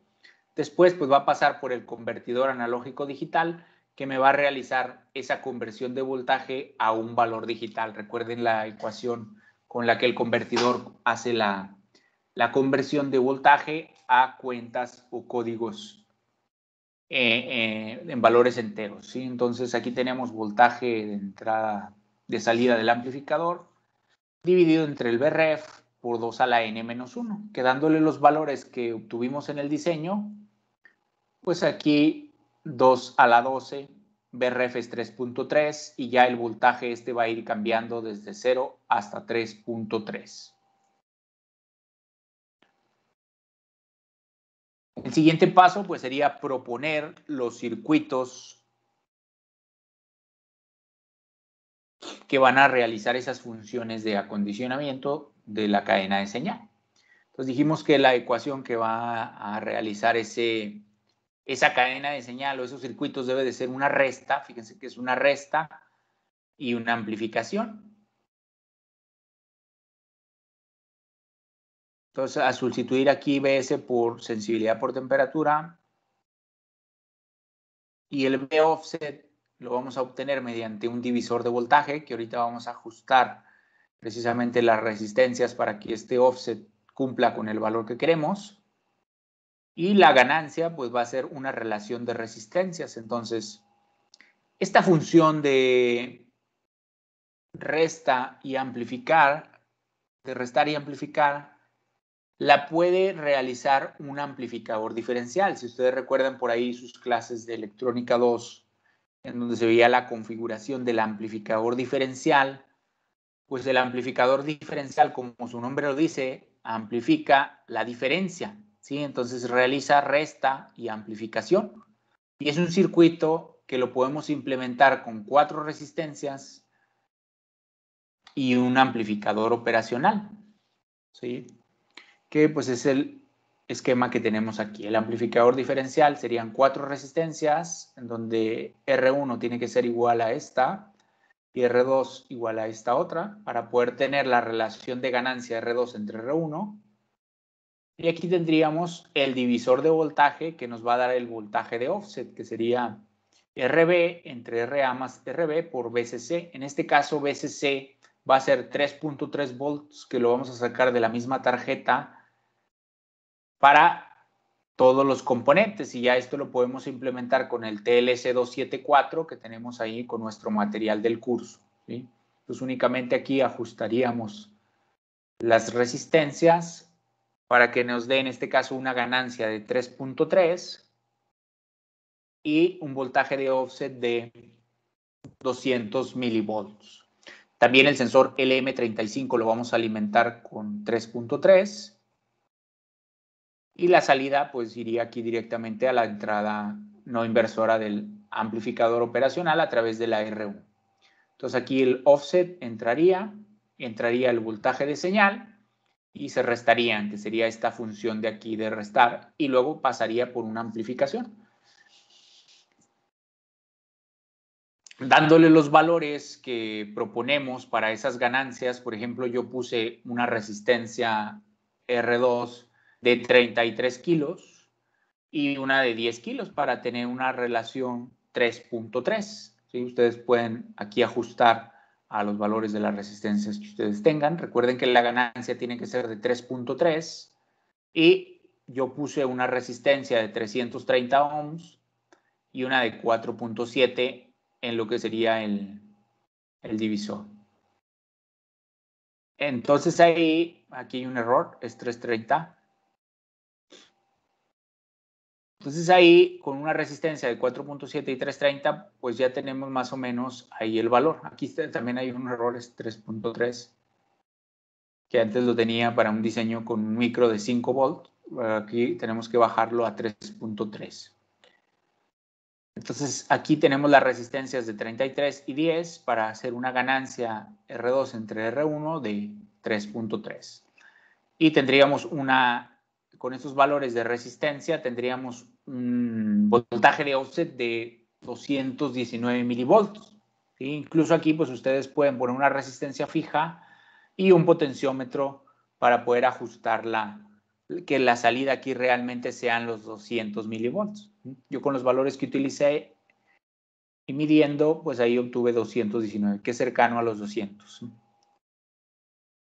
Después pues va a pasar por el convertidor analógico digital, que me va a realizar esa conversión de voltaje a un valor digital. Recuerden la ecuación con la que el convertidor hace la conversión de voltaje a cuentas o códigos en valores enteros, ¿sí? Entonces aquí tenemos voltaje de entrada, de salida del amplificador, dividido entre el Vref por 2 a la n-1, quedándole los valores que obtuvimos en el diseño. Pues aquí 2 a la 12, Vref es 3.3, y ya el voltaje va a ir cambiando desde 0 hasta 3.3. El siguiente paso pues sería proponer los circuitos que van a realizar esas funciones de acondicionamiento de la cadena de señal. Entonces dijimos que la ecuación que va a realizar esa cadena de señal o esos circuitos debe de ser una resta. Fíjense que es una resta y una amplificación. Entonces, a sustituir aquí BS por sensibilidad por temperatura, y el B offset lo vamos a obtener mediante un divisor de voltaje, que ahorita vamos a ajustar precisamente las resistencias para que este offset cumpla con el valor que queremos. Y la ganancia pues va a ser una relación de resistencias. Entonces, esta función de restar y amplificar, la puede realizar un amplificador diferencial. Si ustedes recuerdan por ahí sus clases de electrónica 2, en donde se veía la configuración del amplificador diferencial, pues el amplificador diferencial, como su nombre lo dice, amplifica la diferencia, ¿sí? Entonces realiza resta y amplificación. Y es un circuito que lo podemos implementar con 4 resistencias y un amplificador operacional, ¿sí? Que pues es el esquema que tenemos aquí. El amplificador diferencial serían 4 resistencias, en donde R1 tiene que ser igual a esta y R2 igual a esta otra, para poder tener la relación de ganancia R2 entre R1. Y aquí tendríamos el divisor de voltaje que nos va a dar el voltaje de offset, que sería RB entre RA más RB por VCC. En este caso, VCC va a ser 3.3 volts, que lo vamos a sacar de la misma tarjeta para todos los componentes, y ya esto lo podemos implementar con el TLC274 que tenemos ahí con nuestro material del curso, ¿sí? Entonces únicamente aquí ajustaríamos las resistencias para que nos dé en este caso una ganancia de 3.3 y un voltaje de offset de 200 milivolts. También el sensor LM35 lo vamos a alimentar con 3.3 y la salida pues iría aquí directamente a la entrada no inversora del amplificador operacional a través de la R1. Entonces aquí el offset entraría el voltaje de señal y se restarían, que sería esta función de aquí de restar, y luego pasaría por una amplificación. Dándole los valores que proponemos para esas ganancias, por ejemplo, yo puse una resistencia R2 de 33 kilos y una de 10 kilos para tener una relación 3.3. ¿Sí? Ustedes pueden aquí ajustar a los valores de las resistencias que ustedes tengan. Recuerden que la ganancia tiene que ser de 3.3 y yo puse una resistencia de 330 ohms y una de 4.7 en lo que sería el divisor. Entonces ahí, aquí hay un error, es 330. Entonces ahí, con una resistencia de 4.7 y 330, pues ya tenemos más o menos ahí el valor. Aquí también hay un error, es 3.3, que antes lo tenía para un diseño con un micro de 5 volts. Aquí tenemos que bajarlo a 3.3. Entonces aquí tenemos las resistencias de 33 y 10 para hacer una ganancia R2 entre R1 de 3.3. Y tendríamos con estos valores de resistencia, tendríamos un voltaje de offset de 219 milivolts. ¿Sí? Incluso aquí, pues ustedes pueden poner una resistencia fija y un potenciómetro para poder ajustarla, que la salida aquí realmente sean los 200 milivolts. Yo con los valores que utilicé y midiendo, pues ahí obtuve 219, que es cercano a los 200.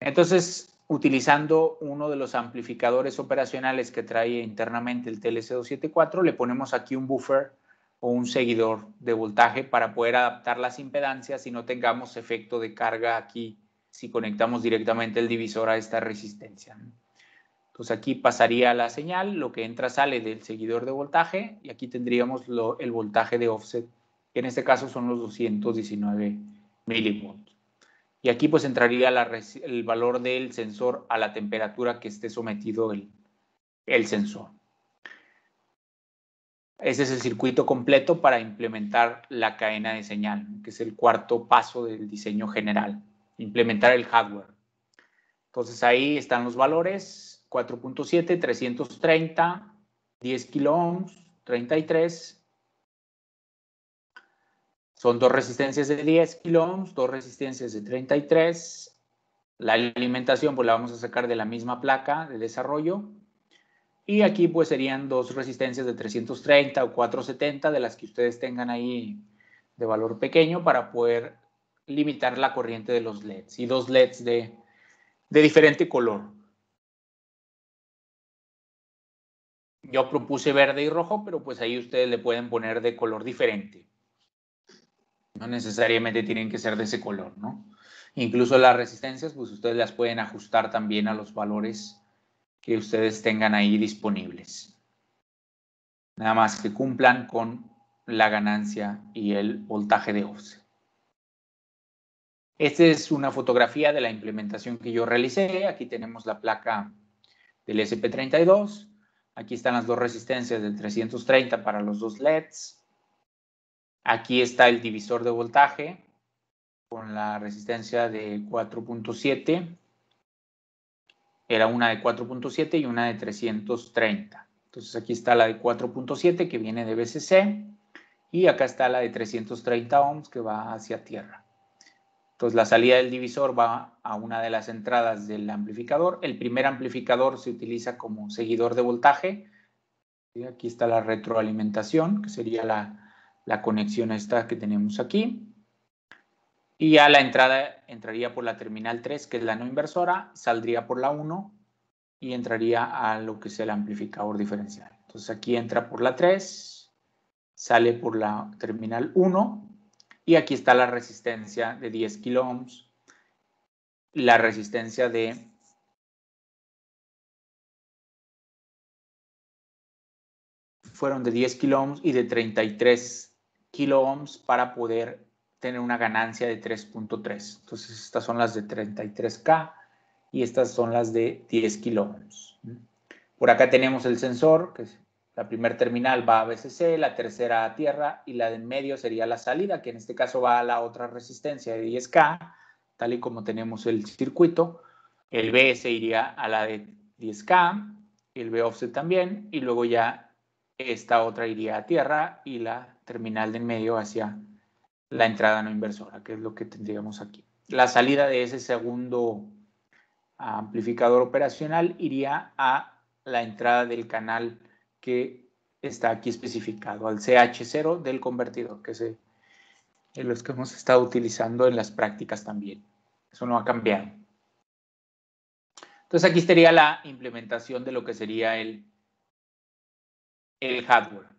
Entonces, utilizando uno de los amplificadores operacionales que trae internamente el TLC274, le ponemos aquí un buffer o un seguidor de voltaje para poder adaptar las impedancias y no tengamos efecto de carga aquí si conectamos directamente el divisor a esta resistencia. Entonces aquí pasaría la señal, lo que entra sale del seguidor de voltaje y aquí tendríamos el voltaje de offset, que en este caso son los 219 milivolts. Y aquí pues entraría el valor del sensor a la temperatura que esté sometido el sensor. Ese es el circuito completo para implementar la cadena de señal, que es el cuarto paso del diseño general, implementar el hardware. Entonces ahí están los valores, 4.7, 330, 10 kilo ohms, 33. Son dos resistencias de 10 kilo ohms, dos resistencias de 33. La alimentación pues la vamos a sacar de la misma placa de desarrollo. Y aquí pues serían dos resistencias de 330 o 470 de las que ustedes tengan ahí de valor pequeño para poder limitar la corriente de los LEDs. Y dos LEDs de diferente color. Yo propuse verde y rojo, pero pues ahí ustedes le pueden poner de color diferente. No necesariamente tienen que ser de ese color, ¿no? Incluso las resistencias, pues ustedes las pueden ajustar también a los valores que ustedes tengan ahí disponibles. Nada más que cumplan con la ganancia y el voltaje de offset. Esta es una fotografía de la implementación que yo realicé. Aquí tenemos la placa del SP32. Aquí están las dos resistencias de 330 para los dos LEDs. Aquí está el divisor de voltaje con la resistencia de 4.7. Era una de 4.7 y una de 330. Entonces aquí está la de 4.7 que viene de BCC y acá está la de 330 ohms que va hacia tierra. Entonces la salida del divisor va a una de las entradas del amplificador. El primer amplificador se utiliza como seguidor de voltaje. ¿Sí? Aquí está la retroalimentación, que sería la conexión esta que tenemos aquí. Y ya la entrada entraría por la terminal 3, que es la no inversora, saldría por la 1 y entraría a lo que es el amplificador diferencial. Entonces aquí entra por la 3, sale por la terminal 1 y aquí está la resistencia de 10 kilo ohms, la resistencia fueron de 10 kilo ohms y de 33 kilo ohms para poder tener una ganancia de 3.3. Entonces estas son las de 33K y estas son las de 10 kilo ohms. Por acá tenemos el sensor, que es la primera terminal va a BCC, la tercera a tierra y la de en medio sería la salida, que en este caso va a la otra resistencia de 10K, tal y como tenemos el circuito. El BS iría a la de 10K, el B offset también, y luego ya esta otra iría a tierra y la terminal de en medio hacia la entrada no inversora, que es lo que tendríamos aquí. La salida de ese segundo amplificador operacional iría a la entrada del canal que está aquí especificado, al CH0 del convertidor, que es los que hemos estado utilizando en las prácticas también. Eso no ha cambiado. Entonces aquí estaría la implementación de lo que sería el hardware.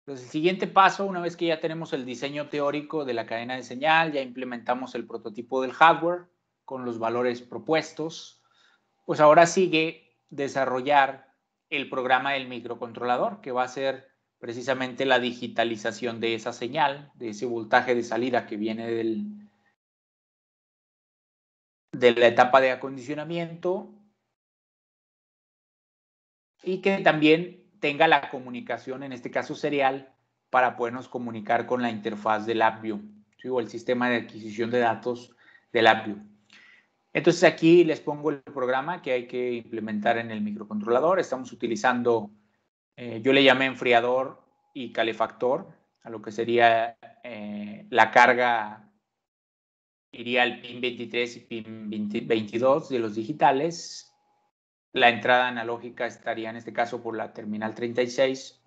Entonces el siguiente paso, una vez que ya tenemos el diseño teórico de la cadena de señal, ya implementamos el prototipo del hardware con los valores propuestos, pues ahora sigue desarrollar el programa del microcontrolador, que va a ser precisamente la digitalización de esa señal, de ese voltaje de salida que viene de la etapa de acondicionamiento y que también tenga la comunicación, en este caso serial, para podernos comunicar con la interfaz del LabVIEW, ¿sí? O el sistema de adquisición de datos del LabVIEW. Entonces aquí les pongo el programa que hay que implementar en el microcontrolador. Estamos utilizando, yo le llamé enfriador y calefactor, a lo que sería la carga, iría al pin 23 y pin 22 de los digitales. La entrada analógica estaría en este caso por la terminal 36,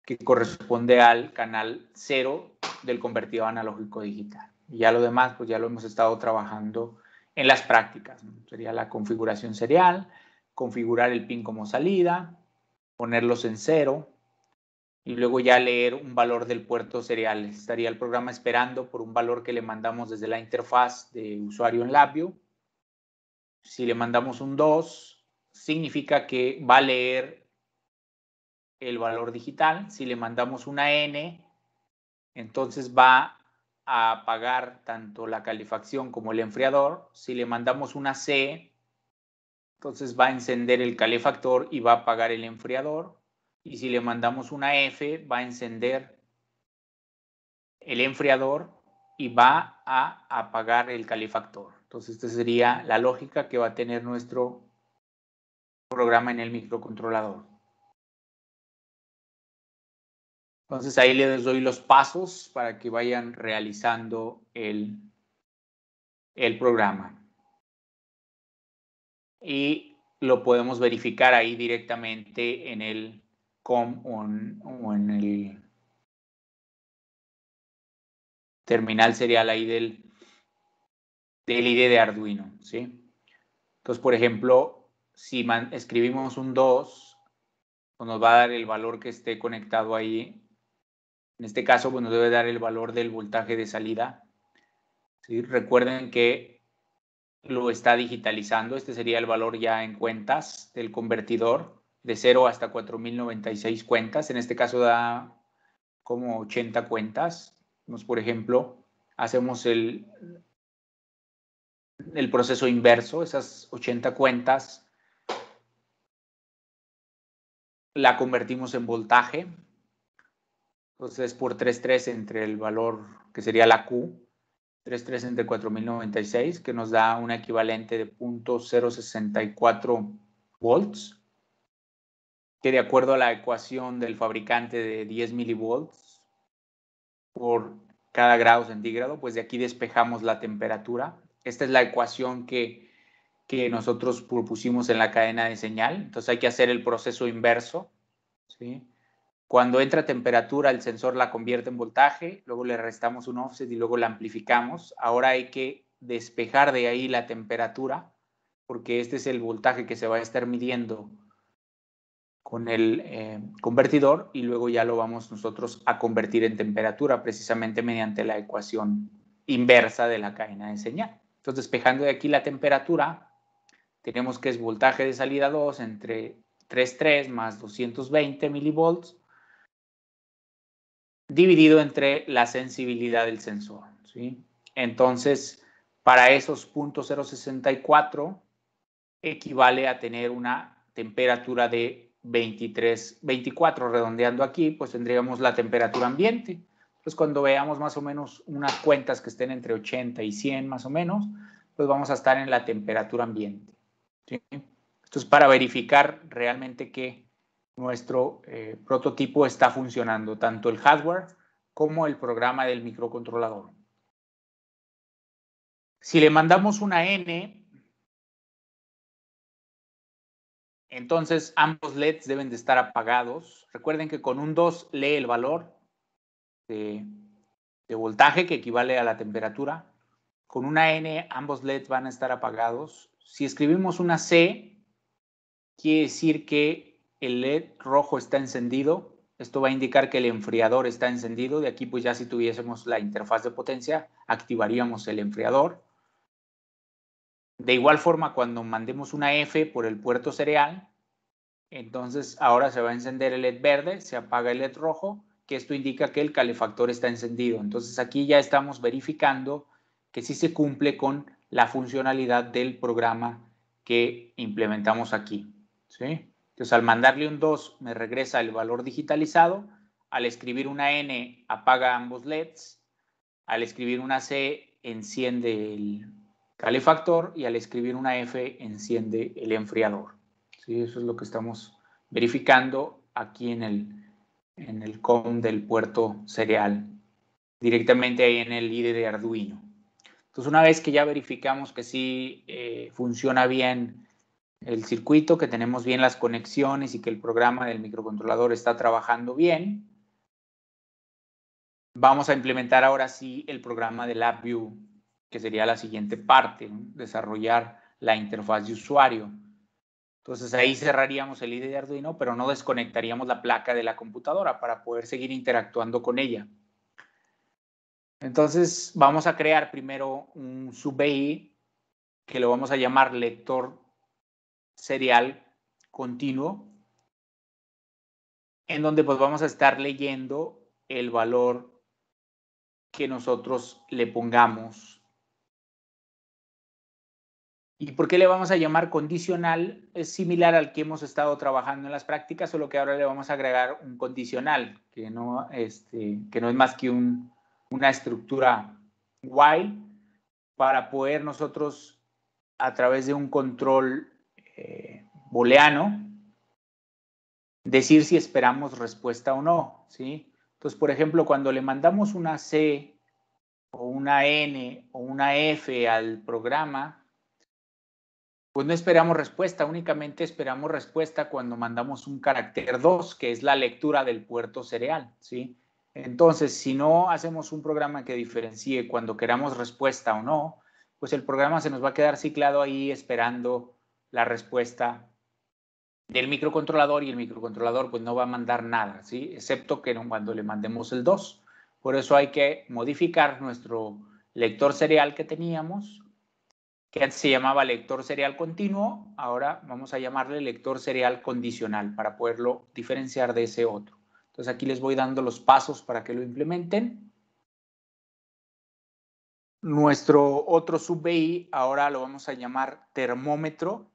que corresponde al canal 0 del convertidor analógico digital. Y ya lo demás, pues ya lo hemos estado trabajando en las prácticas, ¿no? Sería la configuración serial, configurar el pin como salida, ponerlos en 0 y luego ya leer un valor del puerto serial. Estaría el programa esperando por un valor que le mandamos desde la interfaz de usuario en LabVIEW. Si le mandamos un 2, significa que va a leer el valor digital. Si le mandamos una N, entonces va a apagar tanto la calefacción como el enfriador. Si le mandamos una C, entonces va a encender el calefactor y va a apagar el enfriador. Y si le mandamos una F, va a encender el enfriador y va a apagar el calefactor. Entonces, esta sería la lógica que va a tener nuestro programa en el microcontrolador. Entonces, ahí les doy los pasos para que vayan realizando el programa. Y lo podemos verificar ahí directamente en el COM o en el terminal serial ahí del IDE de Arduino, ¿sí? Entonces, por ejemplo, si escribimos un 2, pues nos va a dar el valor que esté conectado ahí. En este caso, pues nos debe dar el valor del voltaje de salida, ¿sí? Recuerden que lo está digitalizando. Este sería el valor ya en cuentas del convertidor, de 0 hasta 4096 cuentas. En este caso da como 80 cuentas. Pues, por ejemplo, hacemos el proceso inverso, esas 80 cuentas la convertimos en voltaje. Entonces, por 3,3 entre el valor que sería la Q, 3,3 entre 4096, que nos da un equivalente de 0.064 volts, que de acuerdo a la ecuación del fabricante de 10 milivolts por cada grado centígrado, pues de aquí despejamos la temperatura. Esta es la ecuación que nosotros propusimos en la cadena de señal. Entonces hay que hacer el proceso inverso, ¿sí? Cuando entra temperatura, el sensor la convierte en voltaje, luego le restamos un offset y luego la amplificamos. Ahora hay que despejar de ahí la temperatura, porque este es el voltaje que se va a estar midiendo con el convertidor, y luego ya lo vamos nosotros a convertir en temperatura, precisamente mediante la ecuación inversa de la cadena de señal. Entonces, despejando de aquí la temperatura, tenemos que es voltaje de salida 2 entre 3,3 más 220 milivolts, dividido entre la sensibilidad del sensor, ¿sí? Entonces, para esos 0.064 equivale a tener una temperatura de 24, redondeando aquí, pues tendríamos la temperatura ambiente. Pues cuando veamos más o menos unas cuentas que estén entre 80 y 100 más o menos, pues vamos a estar en la temperatura ambiente, ¿sí? Esto es para verificar realmente que nuestro prototipo está funcionando, tanto el hardware como el programa del microcontrolador. Si le mandamos una N, entonces ambos LEDs deben de estar apagados. Recuerden que con un 2 lee el valor de voltaje, que equivale a la temperatura. Con una N ambos LEDs van a estar apagados. Si escribimos una C, quiere decir que el LED rojo está encendido. Esto va a indicar que el enfriador está encendido. De aquí, pues ya si tuviésemos la interfaz de potencia, activaríamos el enfriador. De igual forma, cuando mandemos una F por el puerto serial, entonces ahora se va a encender el LED verde, se apaga el LED rojo, que esto indica que el calefactor está encendido. Entonces aquí ya estamos verificando que sí se cumple con la funcionalidad del programa que implementamos aquí, ¿sí? Entonces, al mandarle un 2 me regresa el valor digitalizado. Al escribir una N apaga ambos LEDs. Al escribir una C enciende el calefactor, y al escribir una F enciende el enfriador, ¿sí? Eso es lo que estamos verificando aquí en el COM del puerto serial, directamente ahí en el IDE de Arduino. Entonces, una vez que ya verificamos que sí funciona bien el circuito, que tenemos bien las conexiones y que el programa del microcontrolador está trabajando bien, vamos a implementar ahora sí el programa de LabVIEW, que sería la siguiente parte, ¿no? Desarrollar la interfaz de usuario. Entonces ahí cerraríamos el IDE de Arduino, pero no desconectaríamos la placa de la computadora para poder seguir interactuando con ella. Entonces vamos a crear primero un sub-BI que lo vamos a llamar lector serial continuo, en donde pues vamos a estar leyendo el valor que nosotros le pongamos. ¿Y por qué le vamos a llamar condicional? Es similar al que hemos estado trabajando en las prácticas, solo que ahora le vamos a agregar un condicional, que no es más que una estructura while, para poder nosotros, a través de un control booleano, decir si esperamos respuesta o no, ¿sí? Entonces, por ejemplo, cuando le mandamos una C o una N o una F al programa, pues no esperamos respuesta, únicamente esperamos respuesta cuando mandamos un carácter 2, que es la lectura del puerto serial, ¿sí? Entonces, si no hacemos un programa que diferencie cuando queramos respuesta o no, pues el programa se nos va a quedar ciclado ahí esperando la respuesta del microcontrolador, y el microcontrolador pues no va a mandar nada, ¿sí? Excepto que cuando le mandemos el 2. Por eso hay que modificar nuestro lector serial que teníamos, que antes se llamaba lector serial continuo, ahora vamos a llamarle lector serial condicional para poderlo diferenciar de ese otro. Entonces aquí les voy dando los pasos para que lo implementen. Nuestro otro sub-BI ahora lo vamos a llamar termómetro,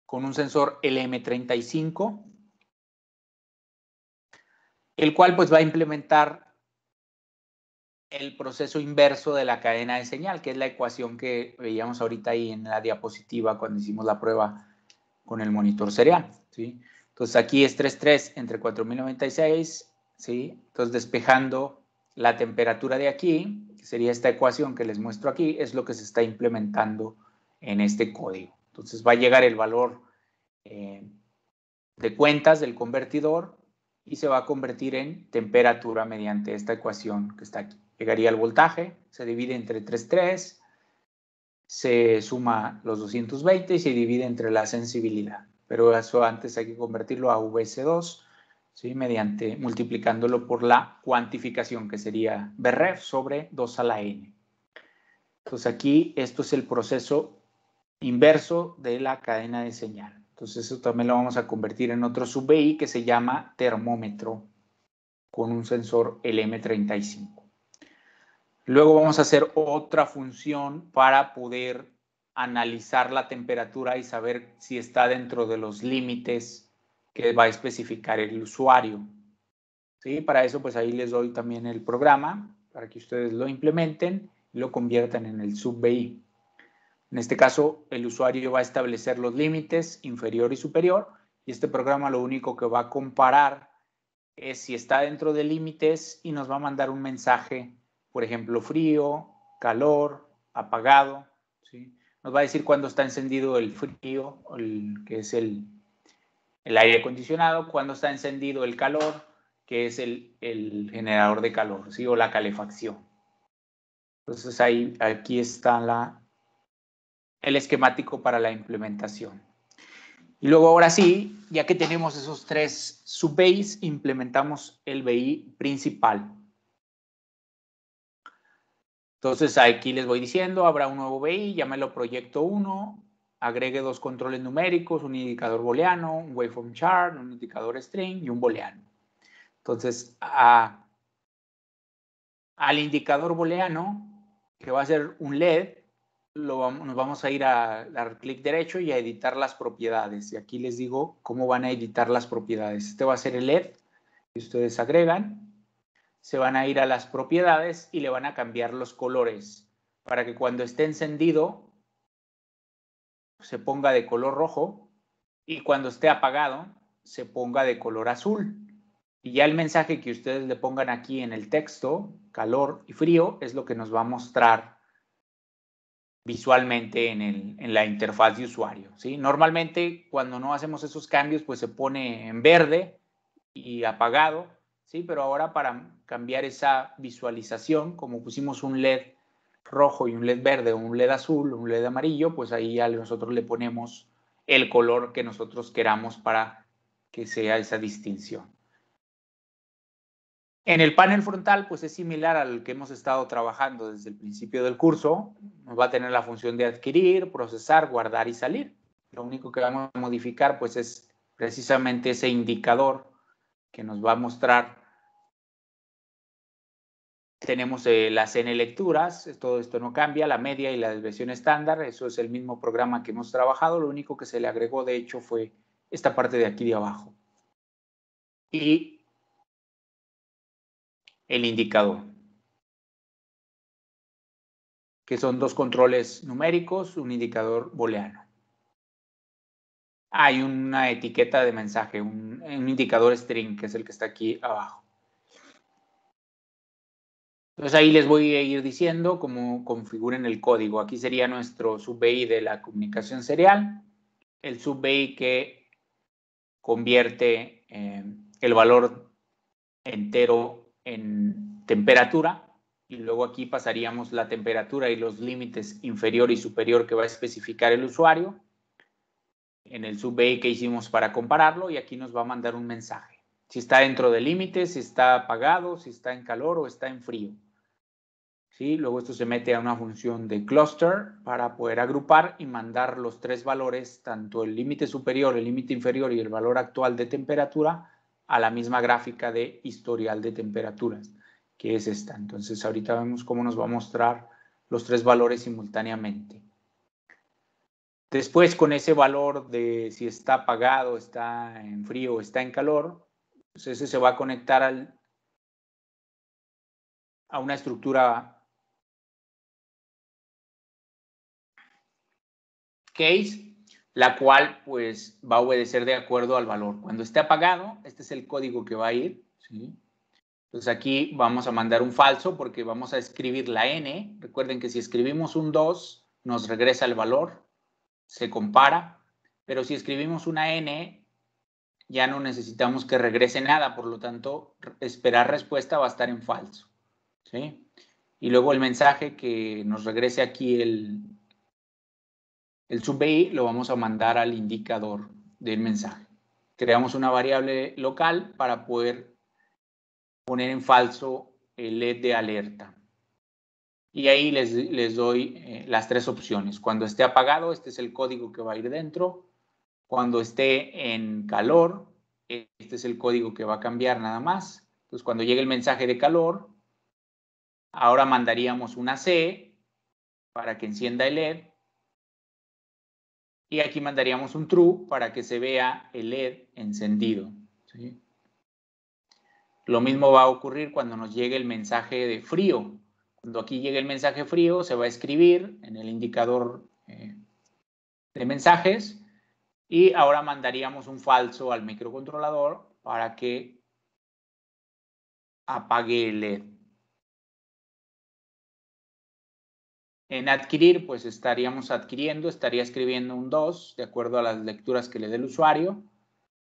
con un sensor LM35, el cual pues va a implementar el proceso inverso de la cadena de señal, que es la ecuación que veíamos ahorita ahí en la diapositiva cuando hicimos la prueba con el monitor serial, ¿sí? Entonces aquí es 3,3 entre 4096, ¿sí? Entonces despejando la temperatura de aquí, que sería esta ecuación que les muestro aquí, es lo que se está implementando en este código. Entonces va a llegar el valor de cuentas del convertidor y se va a convertir en temperatura mediante esta ecuación que está aquí. Llegaría el voltaje, se divide entre 3,3, se suma los 220 y se divide entre la sensibilidad. Pero eso antes hay que convertirlo a VS2, ¿sí? Mediante multiplicándolo por la cuantificación, que sería Bref sobre 2 a la n. Entonces aquí esto es el proceso inverso de la cadena de señal. Entonces eso también lo vamos a convertir en otro sub-BI que se llama termómetro con un sensor LM35. Luego vamos a hacer otra función para poder analizar la temperatura y saber si está dentro de los límites que va a especificar el usuario. ¿Sí? Para eso pues ahí les doy también el programa para que ustedes lo implementen y lo conviertan en el sub-BI. En este caso, el usuario va a establecer los límites inferior y superior y este programa lo único que va a comparar es si está dentro de límites y nos va a mandar un mensaje, por ejemplo, frío, calor, apagado, ¿sí? Nos va a decir cuándo está encendido el frío, que es el aire acondicionado, cuándo está encendido el calor, que es el generador de calor, ¿sí? O la calefacción. Entonces aquí está el esquemático para la implementación. Y luego ahora sí, ya que tenemos esos tres sub-BIs, implementamos el BI principal. Entonces aquí les voy diciendo, habrá un nuevo BI, llámelo proyecto 1, agregue 2 controles numéricos, un indicador booleano, un waveform chart, un indicador string y un booleano. Entonces al indicador booleano, que va a ser un LED, nos vamos a ir a dar clic derecho y a editar las propiedades. Y aquí les digo cómo van a editar las propiedades. Este va a ser el LED que ustedes agregan. Se van a ir a las propiedades y le van a cambiar los colores para que cuando esté encendido se ponga de color rojo y cuando esté apagado se ponga de color azul. Y ya el mensaje que ustedes le pongan aquí en el texto, calor y frío, es lo que nos va a mostrar visualmente en la interfaz de usuario, ¿sí? Normalmente cuando no hacemos esos cambios pues se pone en verde y apagado, ¿sí? Pero ahora para cambiar esa visualización, como pusimos un LED rojo y un LED verde, un LED azul, un LED amarillo, pues ahí ya nosotros le ponemos el color que nosotros queramos para que sea esa distinción. En el panel frontal, pues es similar al que hemos estado trabajando desde el principio del curso. Nos va a tener la función de adquirir, procesar, guardar y salir. Lo único que vamos a modificar, pues es precisamente ese indicador que nos va a mostrar. Tenemos las N lecturas, todo esto no cambia, la media y la desviación estándar, eso es el mismo programa que hemos trabajado, lo único que se le agregó, de hecho, fue esta parte de aquí de abajo. Y el indicador, que son 2 controles numéricos, un indicador booleano. Hay una etiqueta de mensaje, un indicador string, que es el que está aquí abajo. Entonces ahí les voy a ir diciendo cómo configuren el código. Aquí sería nuestro sub-BI de la comunicación serial, el sub-BI que convierte el valor entero en temperatura, y luego aquí pasaríamos la temperatura y los límites inferior y superior que va a especificar el usuario en el sub-BI que hicimos para compararlo, y aquí nos va a mandar un mensaje. Si está dentro de límites, si está apagado, si está en calor o está en frío. ¿sí? Luego esto se mete a una función de cluster para poder agrupar y mandar los tres valores, tanto el límite superior, el límite inferior y el valor actual de temperatura, a la misma gráfica de historial de temperaturas, que es esta. Entonces ahorita vemos cómo nos va a mostrar los tres valores simultáneamente. Después, con ese valor de si está apagado, está en frío o está en calor, pues ese se va a conectar a una estructura case, la cual pues va a obedecer de acuerdo al valor. Cuando esté apagado, este es el código que va a ir, ¿sí? Entonces aquí vamos a mandar un falso porque vamos a escribir la n. Recuerden que si escribimos un 2, nos regresa el valor, se compara, pero si escribimos una n, ya no necesitamos que regrese nada, por lo tanto, esperar respuesta va a estar en falso, ¿sí? Y luego el mensaje que nos regrese aquí el sub-i lo vamos a mandar al indicador del mensaje. Creamos una variable local para poder poner en falso el LED de alerta. Y ahí les doy las tres opciones. Cuando esté apagado, este es el código que va a ir dentro. Cuando esté en calor, este es el código que va a cambiar nada más. Entonces, cuando llegue el mensaje de calor, ahora mandaríamos una C para que encienda el LED. Y aquí mandaríamos un true para que se vea el LED encendido, ¿sí? Lo mismo va a ocurrir cuando nos llegue el mensaje de frío. Cuando aquí llegue el mensaje frío, se va a escribir en el indicador de mensajes y ahora mandaríamos un falso al microcontrolador para que apague el LED. En adquirir, pues estaríamos adquiriendo, estaría escribiendo un 2 de acuerdo a las lecturas que le dé el usuario.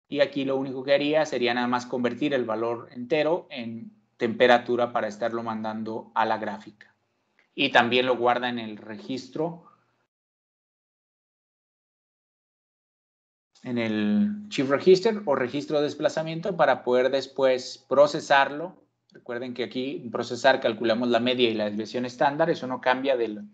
Y aquí lo único que haría sería nada más convertir el valor entero en temperatura para estarlo mandando a la gráfica. Y también lo guarda en el registro, en el Shift Register o registro de desplazamiento para poder después procesarlo. Recuerden que aquí en procesar calculamos la media y la desviación estándar, eso no cambia de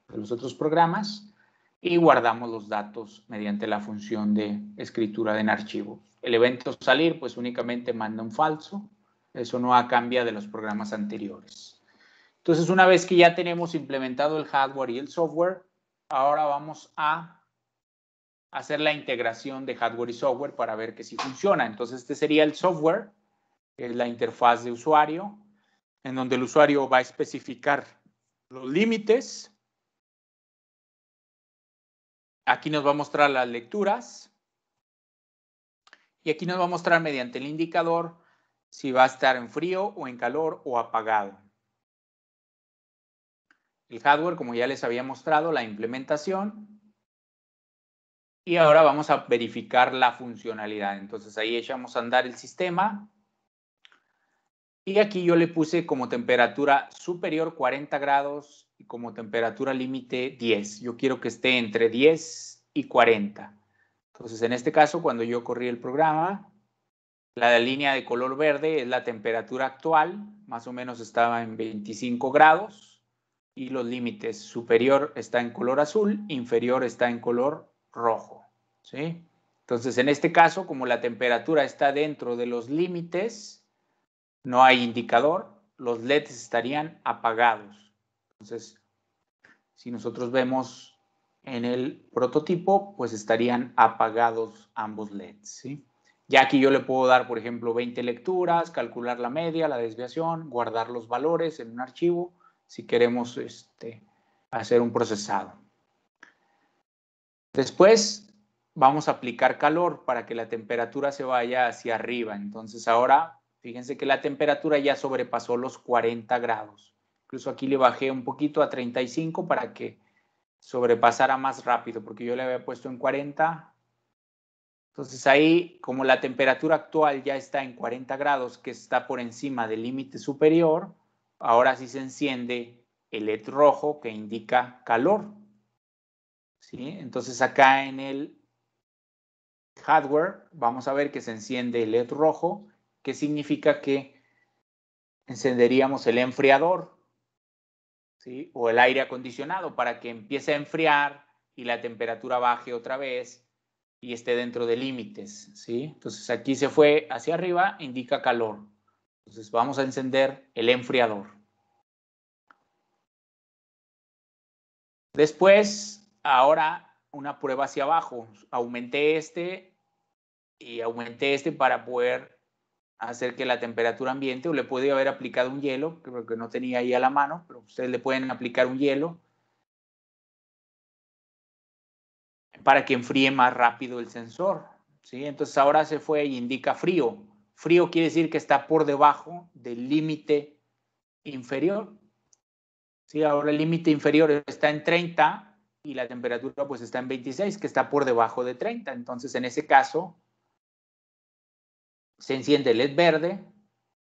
los otros programas. Y guardamos los datos mediante la función de escritura en archivo. El evento salir, pues únicamente manda un falso. Eso no cambia de los programas anteriores. Entonces, una vez que ya tenemos implementado el hardware y el software, ahora vamos a hacer la integración de hardware y software para ver que sí funciona. Entonces, este sería el software, que es la interfaz de usuario, en donde el usuario va a especificar los límites. Aquí nos va a mostrar las lecturas. Y aquí nos va a mostrar mediante el indicador si va a estar en frío o en calor o apagado. El hardware, como ya les había mostrado, la implementación. Y ahora vamos a verificar la funcionalidad. Entonces ahí echamos a andar el sistema. Y aquí yo le puse como temperatura superior 40 grados y como temperatura límite 10. Yo quiero que esté entre 10 y 40. Entonces en este caso, cuando yo corrí el programa, la línea de color verde es la temperatura actual, más o menos estaba en 25 grados y los límites superior está en color azul, inferior está en color rojo, ¿sí? Entonces, en este caso, como la temperatura está dentro de los límites, no hay indicador, los LEDs estarían apagados. Entonces, si nosotros vemos en el prototipo, pues estarían apagados ambos LEDs, ¿sí? Ya aquí yo le puedo dar, por ejemplo, 20 lecturas, calcular la media, la desviación, guardar los valores en un archivo, si queremos hacer un procesado. Después vamos a aplicar calor para que la temperatura se vaya hacia arriba. Entonces ahora, fíjense que la temperatura ya sobrepasó los 40 grados. Incluso aquí le bajé un poquito a 35 para que sobrepasara más rápido, porque yo le había puesto en 40. Entonces ahí, como la temperatura actual ya está en 40 grados, que está por encima del límite superior, ahora sí se enciende el LED rojo que indica calor, ¿sí? Entonces acá en el hardware vamos a ver que se enciende el LED rojo, que significa que encenderíamos el enfriador. ¿sí? O el aire acondicionado para que empiece a enfriar y la temperatura baje otra vez y esté dentro de límites, ¿sí? Entonces aquí se fue hacia arriba, indica calor. Entonces vamos a encender el enfriador. Después, ahora una prueba hacia abajo. Aumenté este y aumenté este para poder hacer que la temperatura ambiente, o le podía haber aplicado un hielo, creo que no tenía ahí a la mano, pero ustedes le pueden aplicar un hielo para que enfríe más rápido el sensor, ¿sí? Entonces ahora se fue y indica frío. Frío quiere decir que está por debajo del límite inferior, ¿sí? Ahora el límite inferior está en 30 y la temperatura pues está en 26, que está por debajo de 30. Entonces en ese caso se enciende el LED verde,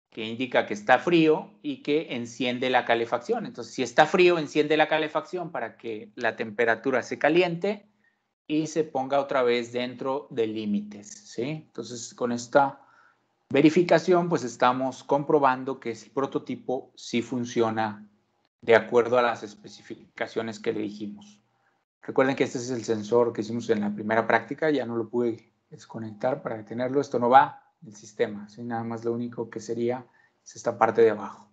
que indica que está frío y que enciende la calefacción. Entonces, si está frío, enciende la calefacción para que la temperatura se caliente y se ponga otra vez dentro de límites, ¿sí? Entonces, con esta verificación, pues estamos comprobando que el prototipo sí funciona de acuerdo a las especificaciones que le dijimos. Recuerden que este es el sensor que hicimos en la primera práctica, ya no lo pude desconectar para detenerlo. Esto no va del sistema, ¿sí? Nada más lo único que sería es esta parte de abajo.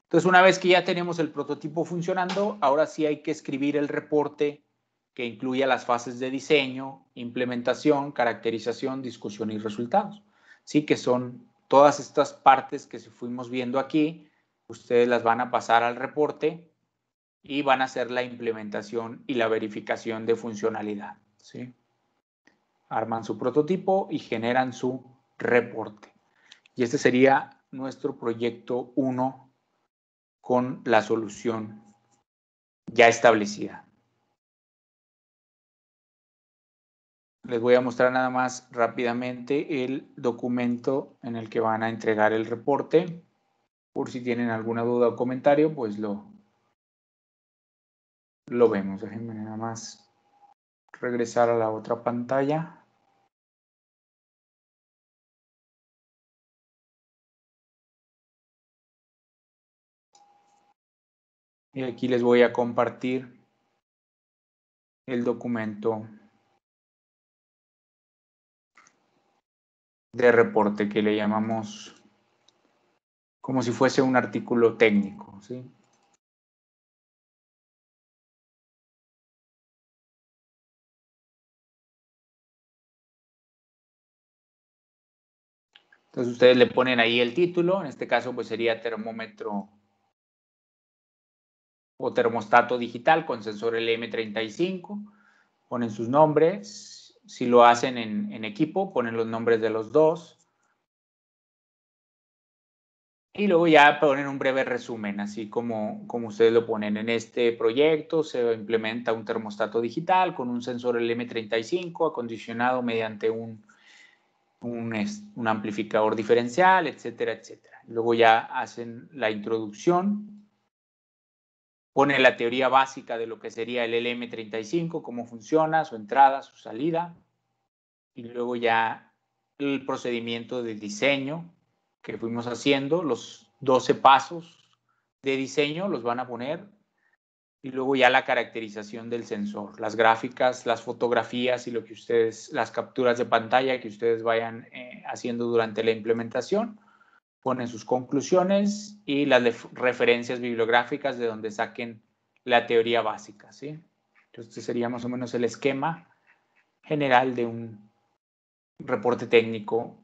Entonces, una vez que ya tenemos el prototipo funcionando, ahora sí hay que escribir el reporte que incluya las fases de diseño, implementación, caracterización, discusión y resultados. Sí, que son todas estas partes que fuimos viendo aquí, ustedes las van a pasar al reporte y van a hacer la implementación y la verificación de funcionalidad, ¿sí? Arman su prototipo y generan su reporte. Y este sería nuestro proyecto 1 con la solución ya establecida. Les voy a mostrar nada más rápidamente el documento en el que van a entregar el reporte. Por si tienen alguna duda o comentario, pues lo vemos. Déjenme nada más regresar a la otra pantalla. Y aquí les voy a compartir el documento de reporte que le llamamos como si fuese un artículo técnico, ¿sí? Entonces ustedes le ponen ahí el título, en este caso pues sería termómetro o termostato digital con sensor LM35, ponen sus nombres, si lo hacen en equipo, ponen los nombres de los dos, y luego ya ponen un breve resumen, así como ustedes lo ponen. En este proyecto se implementa un termostato digital con un sensor LM35 acondicionado mediante un amplificador diferencial, etcétera, etcétera. Luego ya hacen la introducción, ponen la teoría básica de lo que sería el LM35, cómo funciona, su entrada, su salida, y luego ya el procedimiento de diseño que fuimos haciendo, los 12 pasos de diseño los van a poner, y luego ya la caracterización del sensor, las gráficas, las fotografías y lo que ustedes, las capturas de pantalla que ustedes vayan haciendo durante la implementación, ponen sus conclusiones y las referencias bibliográficas de donde saquen la teoría básica, ¿sí? Entonces, este sería más o menos el esquema general de un reporte técnico